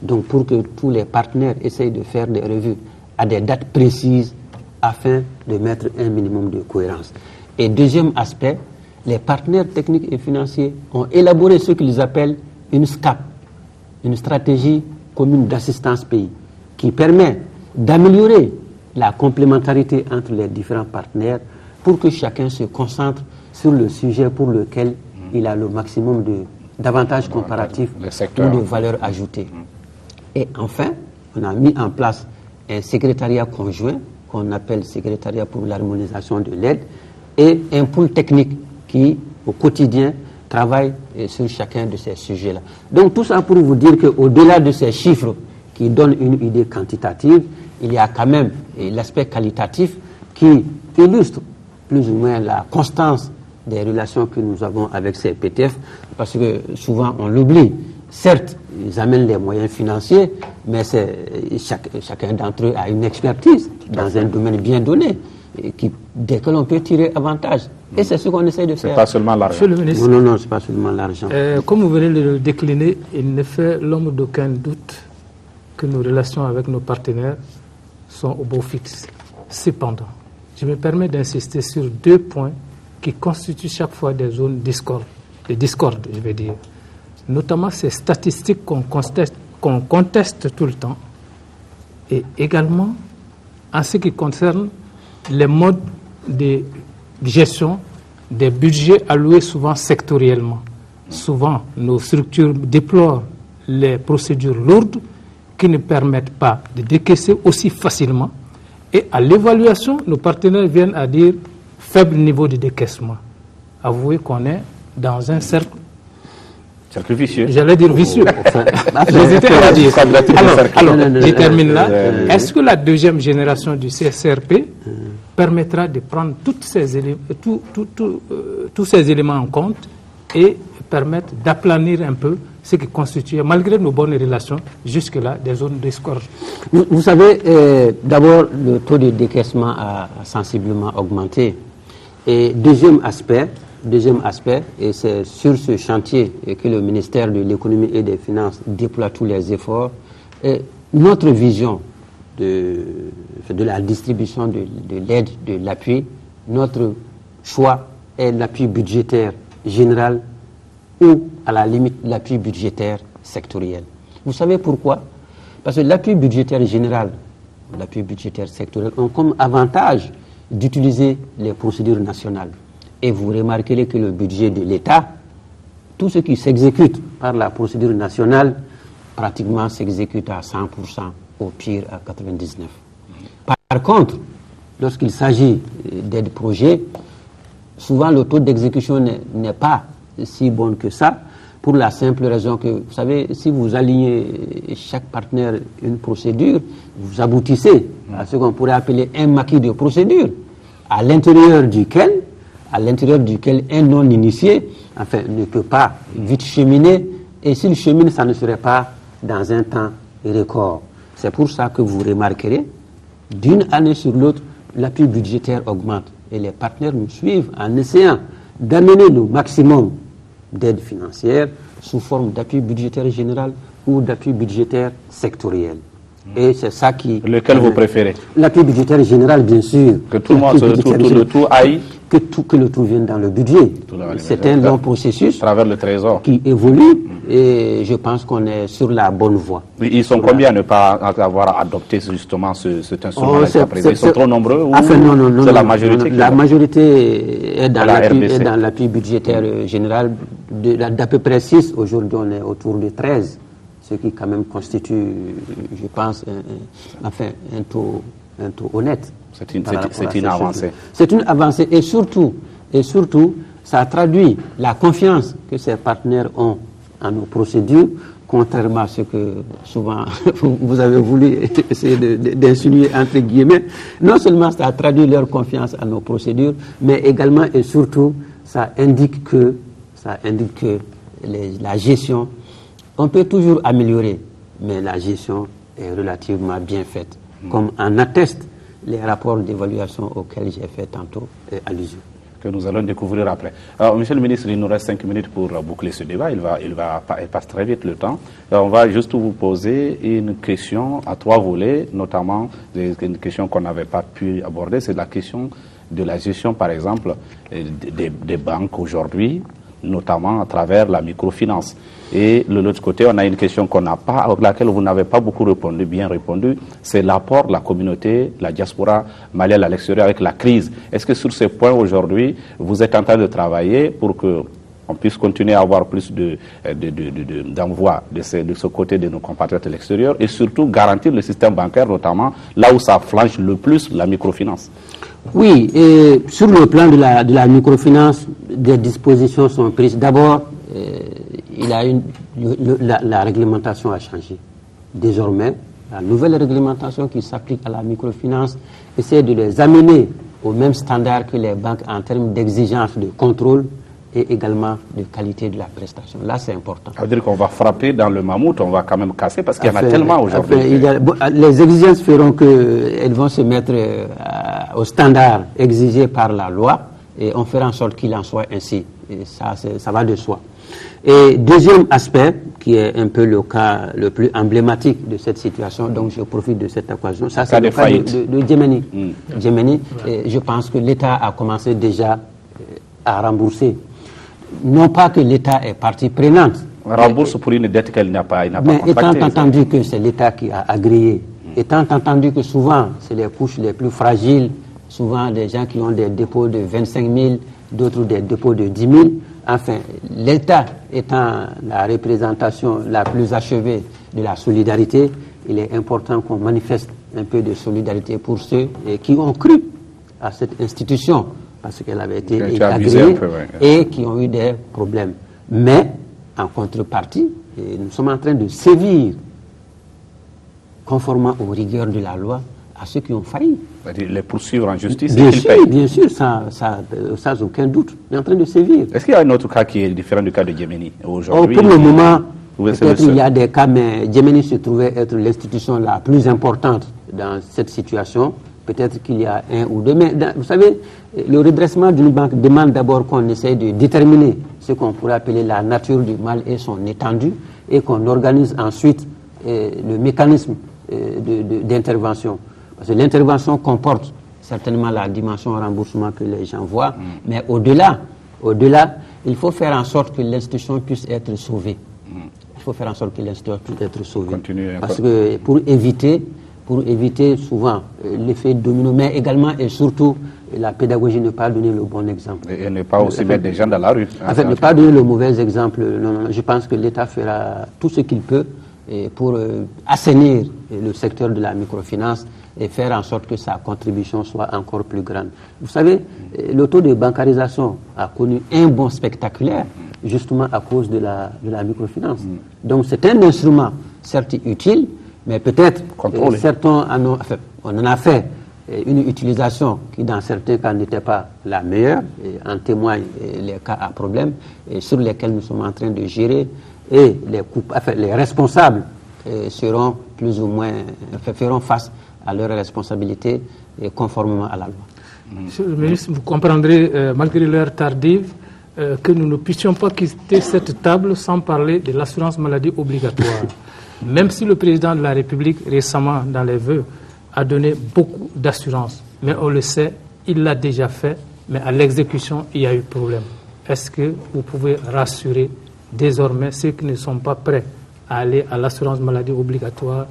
Donc pour que tous les partenaires essayent de faire des revues à des dates précises afin de mettre un minimum de cohérence. Et deuxième aspect, les partenaires techniques et financiers ont élaboré ce qu'ils appellent une SCAP, une stratégie commune d'assistance pays, qui permet d'améliorer la complémentarité entre les différents partenaires pour que chacun se concentre sur le sujet pour lequel il a le maximum d'avantages comparatifs ou de valeurs ajoutées. Et enfin, on a mis en place un secrétariat conjoint qu'on appelle secrétariat pour l'harmonisation de l'aide et un pôle technique qui, au quotidien, travaille sur chacun de ces sujets-là. Donc tout ça pour vous dire qu'au-delà de ces chiffres qui donnent une idée quantitative, il y a quand même l'aspect qualitatif qui illustre plus ou moins la constance des relations que nous avons avec ces PTF, parce que souvent on l'oublie. Certes, ils amènent les moyens financiers, mais chacun d'entre eux a une expertise dans un domaine bien donné, desquels on peut tirer avantage. Et c'est ce qu'on essaie de faire. C'est pas seulement l'argent. Monsieur le ministre, non, c'est pas seulement l'argent. Comme vous venez de le décliner, il ne fait l'ombre d'aucun doute que nos relations avec nos partenaires sont au beau fixe. Cependant, je me permets d'insister sur 2 points qui constituent chaque fois des zones de discorde, je vais dire. Notamment ces statistiques qu'on conteste tout le temps, et également en ce qui concerne les modes de gestion des budgets alloués souvent sectoriellement. Souvent, nos structures déplorent les procédures lourdes qui ne permettent pas de décaisser aussi facilement. Et à l'évaluation, nos partenaires viennent à dire faible niveau de décaissement. Avouez qu'on est dans un cercle vicieux. J'allais dire vicieux. J'hésitais à dire. Alors, je termine là. Est-ce que la deuxième génération du CSRP permettra de prendre tous ces éléments en compte et permettre d'aplanir un peu ce qui constituait, malgré nos bonnes relations, jusque-là, des zones de discorde? Vous savez, d'abord, le taux de décaissement a sensiblement augmenté. Et deuxième aspect, et c'est sur ce chantier que le ministère de l'économie et des finances déploie tous les efforts, notre vision de la distribution de l'aide, de l'appui, notre choix est l'appui budgétaire général ou, à la limite, l'appui budgétaire sectoriel. Vous savez pourquoi? Parce que l'appui budgétaire général, l'appui budgétaire sectoriel ont comme avantage d'utiliser les procédures nationales. Et vous remarquerez que le budget de l'État, tout ce qui s'exécute par la procédure nationale, pratiquement s'exécute à 100%, au pire à 99%. Par contre, lorsqu'il s'agit d'aide projet, souvent le taux d'exécution n'est pas si bon que ça, pour la simple raison que, vous savez, si vous alignez chaque partenaire une procédure, vous aboutissez à ce qu'on pourrait appeler un maquis de procédure, à l'intérieur duquel un non-initié, enfin, ne peut pas vite cheminer, et s'il chemine, ça ne serait pas dans un temps record. C'est pour ça que vous remarquerez, d'une année sur l'autre, l'appui budgétaire augmente, et les partenaires nous suivent en essayant d'amener le maximum d'aide financière sous forme d'appui budgétaire général ou d'appui budgétaire sectoriel. Et c'est ça qui... Lequel vous préférez? L'appui budgétaire général, bien sûr. Que tout le monde, le tout aille? Que le tout vienne dans le budget. C'est un long processus à travers le Trésor qui évolue et je pense qu'on est sur la bonne voie. Ils sont combien à ne pas avoir adopté justement cet instrument jusqu'à présent? Ils sont trop nombreux ou non, c'est la majorité? La majorité est dans l'appui budgétaire général d'à peu près 6. Aujourd'hui, on est autour de 13. Ce qui quand même constitue, je pense, un taux honnête. C'est une avancée. C'est une avancée et surtout, ça traduit la confiance que ces partenaires ont en nos procédures, contrairement à ce que souvent vous avez voulu essayer d'insinuer entre guillemets. Non seulement ça traduit leur confiance en nos procédures, mais également et surtout, ça indique que la gestion, on peut toujours améliorer, mais la gestion est relativement bien faite, comme en attestent les rapports d'évaluation auxquels j'ai fait tantôt allusion. que nous allons découvrir après. Alors, Monsieur le ministre, il nous reste 5 minutes pour boucler ce débat. Il passe très vite le temps. Alors, on va juste vous poser une question à 3 volets, notamment une question qu'on n'avait pas pu aborder, c'est la question de la gestion, par exemple, des banques aujourd'hui, notamment à travers la microfinance. Et de l'autre côté, on a une question à laquelle vous n'avez pas beaucoup bien répondu, c'est l'apport de la communauté, la diaspora malienne à l'extérieur avec la crise. Est-ce que sur ces points aujourd'hui, vous êtes en train de travailler pour qu'on puisse continuer à avoir plus d'envois de ce côté de nos compatriotes à l'extérieur et surtout garantir le système bancaire, notamment là où ça flanche le plus, la microfinance? Oui, et sur le plan de la microfinance, des dispositions sont prises. D'abord, la réglementation a changé. Désormais, la nouvelle réglementation qui s'applique à la microfinance essaie de les amener au même standard que les banques en termes d'exigence de contrôle et également de qualité de la prestation. Là, c'est important. Ça veut dire qu'on va frapper dans le mammouth, on va quand même casser parce qu'il y en a tellement aujourd'hui. Les exigences feront qu'elles vont se mettre au standard exigé par la loi et on fera en sorte qu'il en soit ainsi. Et ça va de soi. Et deuxième aspect, qui est un peu le cas le plus emblématique de cette situation, donc je profite de cette occasion, ça c'est le cas de Djemeni. Djemeni, je pense que l'État a commencé déjà à rembourser. Non pas que l'État est partie prenante. Rembourse pour une dette qu'elle n'a pas contractée. Mais étant entendu que c'est l'État qui a agréé, étant entendu que souvent c'est les couches les plus fragiles, souvent des gens qui ont des dépôts de 25 000, d'autres des dépôts de 10 000, enfin, l'État étant la représentation la plus achevée de la solidarité, il est important qu'on manifeste un peu de solidarité pour ceux qui ont cru à cette institution, parce qu'elle avait été agréée et qui ont eu des problèmes. Mais, en contrepartie, nous sommes en train de sévir, conformément aux rigueurs de la loi, à ceux qui ont failli. Les poursuivre en justice bien sûr, sans aucun doute. On est en train de sévir. Est-ce qu'il y a un autre cas qui est différent du cas de Djemeni aujourd'hui? Pour le moment, peut-être il y a des cas, mais Djemeni se trouvait être l'institution la plus importante dans cette situation. Peut-être qu'il y a un ou deux. Mais vous savez, le redressement d'une banque demande d'abord qu'on essaye de déterminer ce qu'on pourrait appeler la nature du mal et son étendue, et qu'on organise ensuite le mécanisme d'intervention. Parce que l'intervention comporte certainement la dimension remboursement que les gens voient, mais au-delà, il faut faire en sorte que l'institution puisse être sauvée. Il faut faire en sorte que l'institution puisse être sauvée. Parce que pour éviter souvent l'effet domino, mais également et surtout la pédagogie, ne pas donner le bon exemple. Et ne pas aussi mettre des gens dans la rue. En fait, ne pas donner le mauvais exemple. Non, je pense que l'État fera tout ce qu'il peut pour assainir le secteur de la microfinance et faire en sorte que sa contribution soit encore plus grande. Vous savez, le taux de bancarisation a connu un bond spectaculaire, justement à cause de la microfinance. Donc c'est un instrument, certes utile, mais peut-être certains on en a fait une utilisation qui dans certains cas n'était pas la meilleure, et en témoignent les cas à problème, et sur lesquels nous sommes en train de gérer, et les responsables seront plus ou moins, feront face à leurs responsabilités et conformément à la loi. Monsieur le ministre, vous comprendrez, malgré l'heure tardive, que nous ne puissions pas quitter cette table sans parler de l'assurance maladie obligatoire. Même si le président de la République, récemment dans les vœux, a donné beaucoup d'assurance, mais on le sait, il l'a déjà fait, mais à l'exécution, il y a eu problème. Est-ce que vous pouvez rassurer désormais ceux qui ne sont pas prêts à aller à l'assurance maladie obligatoire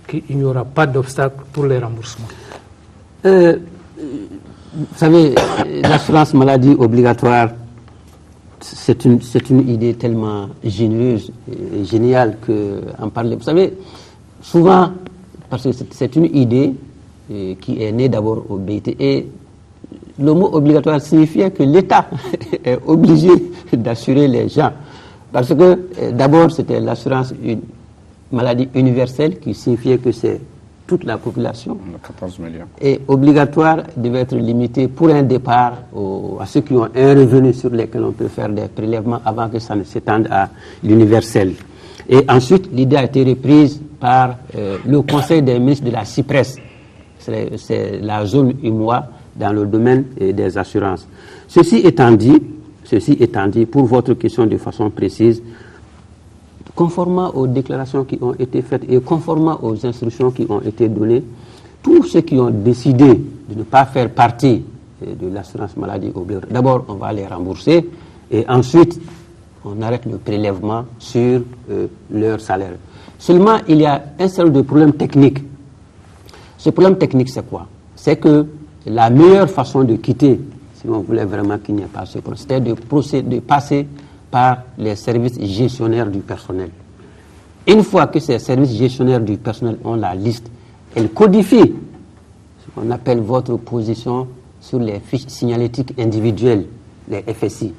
qu'il n'y aura pas d'obstacle pour les remboursements? Vous savez, l'assurance maladie obligatoire, c'est une idée tellement généreuse et géniale qu'en parler. Vous savez, souvent, parce que c'est une idée qui est née d'abord au BIT, et le mot obligatoire signifiait que l'État est obligé d'assurer les gens. Parce que d'abord, c'était l'assurance maladie universelle qui signifiait que c'est toute la population. 14 millions. Et obligatoire devait être limité pour un départ à ceux qui ont un revenu sur lesquels on peut faire des prélèvements avant que ça ne s'étende à l'universel. Et ensuite, l'idée a été reprise par le Conseil des ministres de la CIPRES. C'est la zone UMOA dans le domaine des assurances. Ceci étant dit, pour votre question de façon précise, conformément aux déclarations qui ont été faites et conformément aux instructions qui ont été données, tous ceux qui ont décidé de ne pas faire partie de l'assurance maladie obligatoire, d'abord on va les rembourser et ensuite on arrête le prélèvement sur leur salaire. Seulement, il y a un certain nombre de problèmes techniques. Ce problème technique, c'est quoi? C'est que la meilleure façon de quitter, si on voulait vraiment qu'il n'y ait pas ce problème, c'était de passer par les services gestionnaires du personnel. Une fois que ces services gestionnaires du personnel ont la liste, elles codifient ce qu'on appelle votre position sur les fiches signalétiques individuelles, les FSI.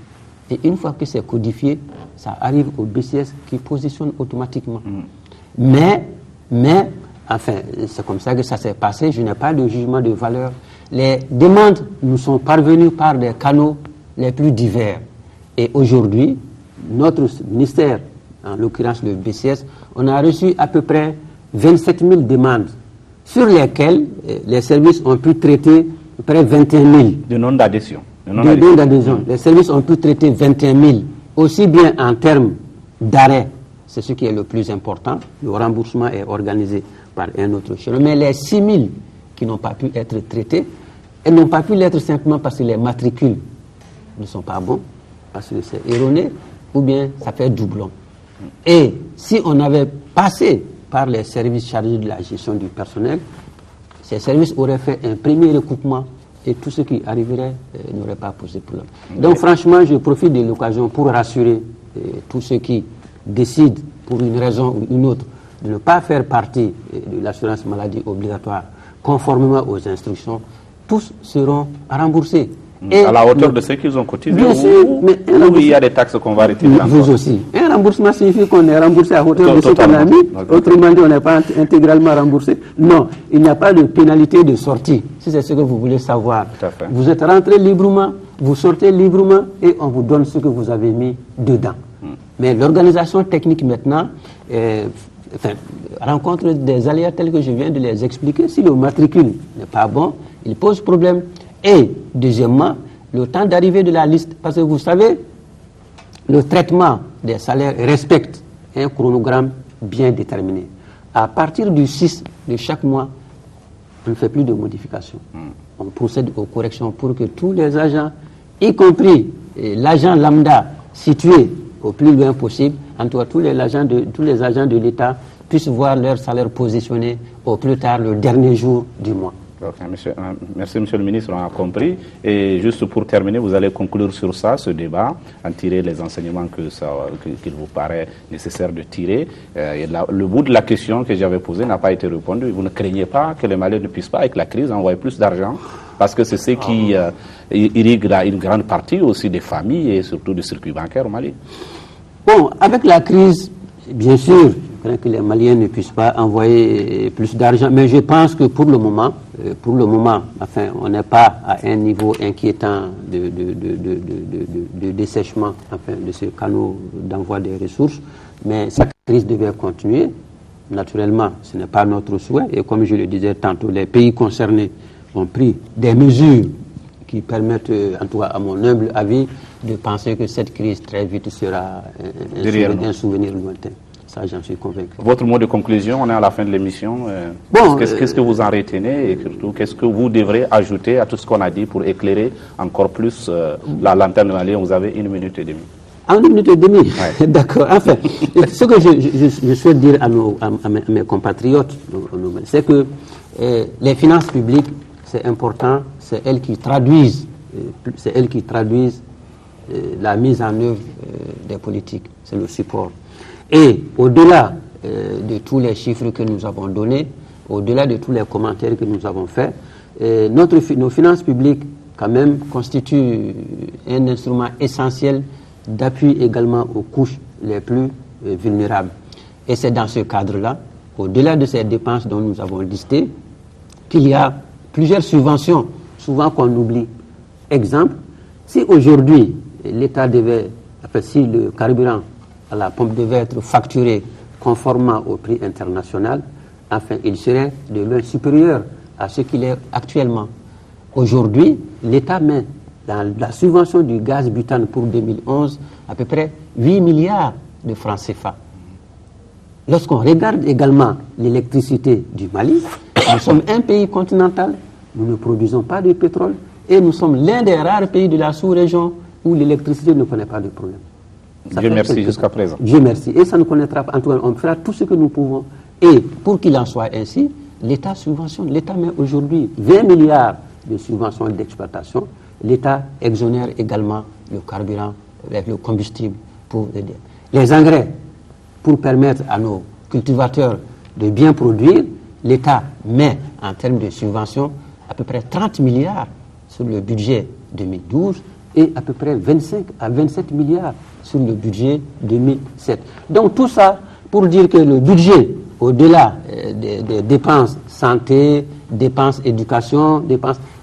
Et une fois que c'est codifié, ça arrive au BCS qui positionne automatiquement. Mais, enfin, c'est comme ça que ça s'est passé. Je n'ai pas de jugement de valeur. Les demandes nous sont parvenues par des canaux les plus divers. Et aujourd'hui, notre ministère, en l'occurrence le BCS, on a reçu à peu près 27 000 demandes sur lesquelles les services ont pu traiter à peu près 21 000. De non d'adhésion. Les services ont pu traiter 21 000, aussi bien en termes d'arrêt, c'est ce qui est le plus important. Le remboursement est organisé par un autre échelon. Mais les 6 000 qui n'ont pas pu être traités, elles n'ont pas pu l'être simplement parce que les matricules ne sont pas bons, parce que c'est erroné, ou bien ça fait doublon. Et si on avait passé par les services chargés de la gestion du personnel, ces services auraient fait un premier recoupement et tout ce qui arriverait n'aurait pas posé problème. Donc franchement, je profite de l'occasion pour rassurer tous ceux qui décident pour une raison ou une autre de ne pas faire partie de l'assurance maladie obligatoire conformément aux instructions, tous seront remboursés. Et à la hauteur de ce qu'ils ont cotisé. Bien sûr, mais il y a des taxes qu'on va retirer. Vous aussi. Un remboursement signifie qu'on est remboursé à hauteur de ce qu'on a mis. Autrement dit, on n'est pas intégralement remboursé. Non, il n'y a pas de pénalité de sortie. Si c'est ce que vous voulez savoir. Vous êtes rentré librement, vous sortez librement et on vous donne ce que vous avez mis dedans. Mais l'organisation technique maintenant rencontre des aléas tels que je viens de les expliquer. Si le matricule n'est pas bon, il pose problème. Et deuxièmement, le temps d'arrivée de la liste, parce que vous savez, le traitement des salaires respecte un chronogramme bien déterminé. À partir du 6 de chaque mois, on ne fait plus de modifications. On procède aux corrections pour que tous les agents, y compris l'agent lambda situé au plus loin possible, en tout cas tous les agents de l'État puissent voir leur salaire positionné au plus tard le dernier jour du mois. Okay, merci, monsieur le ministre, on a compris. Et juste pour terminer, vous allez conclure sur ça, ce débat, en tirer les enseignements qu'il vous paraît nécessaire de tirer. Le bout de la question que j'avais posée n'a pas été répondu. Vous ne craignez pas que les Maliens ne puissent pas, avec la crise, envoyer plus d'argent? Parce que c'est ce qui irrigue une grande partie aussi des familles et surtout du circuit bancaire au Mali. Bon, avec la crise, bien sûr, je crains que les Maliens ne puissent pas envoyer plus d'argent, mais je pense que pour le moment, enfin, on n'est pas à un niveau inquiétant de dessèchement, enfin, de ce canal d'envoi des ressources, mais cette crise devait continuer. Naturellement, ce n'est pas notre souhait, et comme je le disais tantôt, les pays concernés ont pris des mesures qui permettent, en tout cas à mon humble avis, de penser que cette crise très vite sera un souvenir lointain. Ça, j'en suis convaincu. Votre mot de conclusion, on est à la fin de l'émission. Qu'est-ce que vous en retenez et surtout, qu'est-ce que vous devrez ajouter à tout ce qu'on a dit pour éclairer encore plus la lanterne malienne? Vous avez 1 minute et demie. En 1 minute et demie. Ouais. D'accord. Enfin, ce que je souhaite dire à mes compatriotes, c'est que les finances publiques, c'est important, c'est elles qui traduisent la mise en œuvre des politiques, c'est le support. Et au-delà de tous les chiffres que nous avons donnés, au-delà de tous les commentaires que nous avons faits, nos finances publiques, quand même, constituent un instrument essentiel d'appui également aux couches les plus vulnérables. Et c'est dans ce cadre-là, au-delà de ces dépenses dont nous avons listé, qu'il y a plusieurs subventions, souvent qu'on oublie. Exemple, si aujourd'hui l'État si le carburant à la pompe devait être facturé conformément au prix international, enfin, il serait de loin supérieur à ce qu'il est actuellement. Aujourd'hui, l'État met dans la subvention du gaz butane pour 2011, à peu près 8 milliards de francs CFA. Lorsqu'on regarde également l'électricité du Mali, nous sommes un pays continental, nous ne produisons pas de pétrole et nous sommes l'un des rares pays de la sous-région où l'électricité ne connaît pas de problème. Dieu merci jusqu'à présent. Dieu merci. Et ça ne connaîtra pas. En tout cas, on fera tout ce que nous pouvons. Et pour qu'il en soit ainsi, l'État subventionne. L'État met aujourd'hui 20 milliards de subventions d'exploitation. L'État exonère également le carburant, le combustible pour aider. Les engrais, pour permettre à nos cultivateurs de bien produire, l'État met en termes de subventions à peu près 30 milliards sur le budget 2012 et à peu près 25 à 27 milliards sur le budget 2007. Donc tout ça pour dire que le budget, au-delà des dépenses santé, dépenses éducation,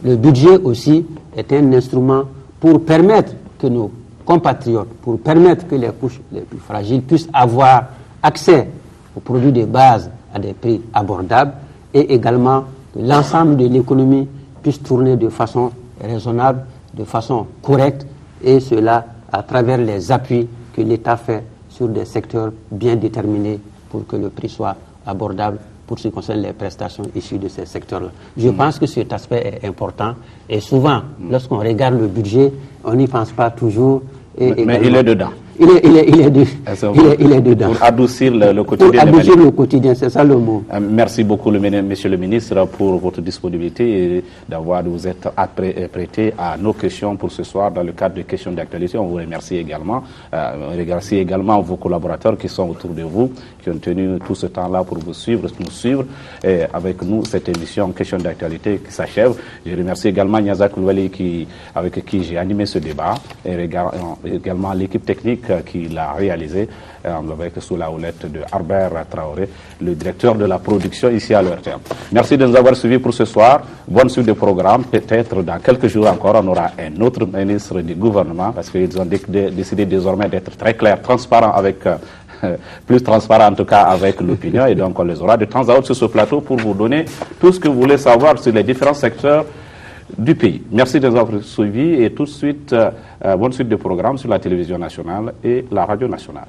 le budget aussi est un instrument pour permettre que nos compatriotes, pour permettre que les couches les plus fragiles puissent avoir accès aux produits de base à des prix abordables et également que l'ensemble de l'économie puisse tourner de façon raisonnable, de façon correcte, et cela à travers les appuis que l'État fait sur des secteurs bien déterminés pour que le prix soit abordable pour ce qui concerne les prestations issues de ces secteurs-là. Je pense que cet aspect est important et souvent, lorsqu'on regarde le budget, on n'y pense pas toujours. Mais il est dedans. Il est dedans. Pour adoucir le quotidien. Pour adoucir le quotidien, c'est ça le mot. Merci beaucoup, Monsieur le ministre, pour votre disponibilité et d'avoir vous êtes prêté à nos questions pour ce soir dans le cadre des questions d'actualité. On vous remercie également. On remercie également vos collaborateurs qui sont autour de vous, qui ont tenu tout ce temps-là pour nous suivre et avec nous cette émission Questions d'actualité qui s'achève. Je remercie également Niazak Louali avec qui j'ai animé ce débat et également l'équipe technique qui l'a réalisé sous la houlette de Harbert Traoré, le directeur de la production ici à l'ORTM. Merci de nous avoir suivis pour ce soir. Bonne suite de programme. Peut-être dans quelques jours encore, on aura un autre ministre du gouvernement parce qu'ils ont décidé désormais d'être très clairs, transparents avec... plus transparent en tout cas avec l'opinion, et donc on les aura de temps à autre sur ce plateau pour vous donner tout ce que vous voulez savoir sur les différents secteurs du pays. Merci de nous avoir suivis et tout de suite, bonne suite de programmes sur la télévision nationale et la radio nationale.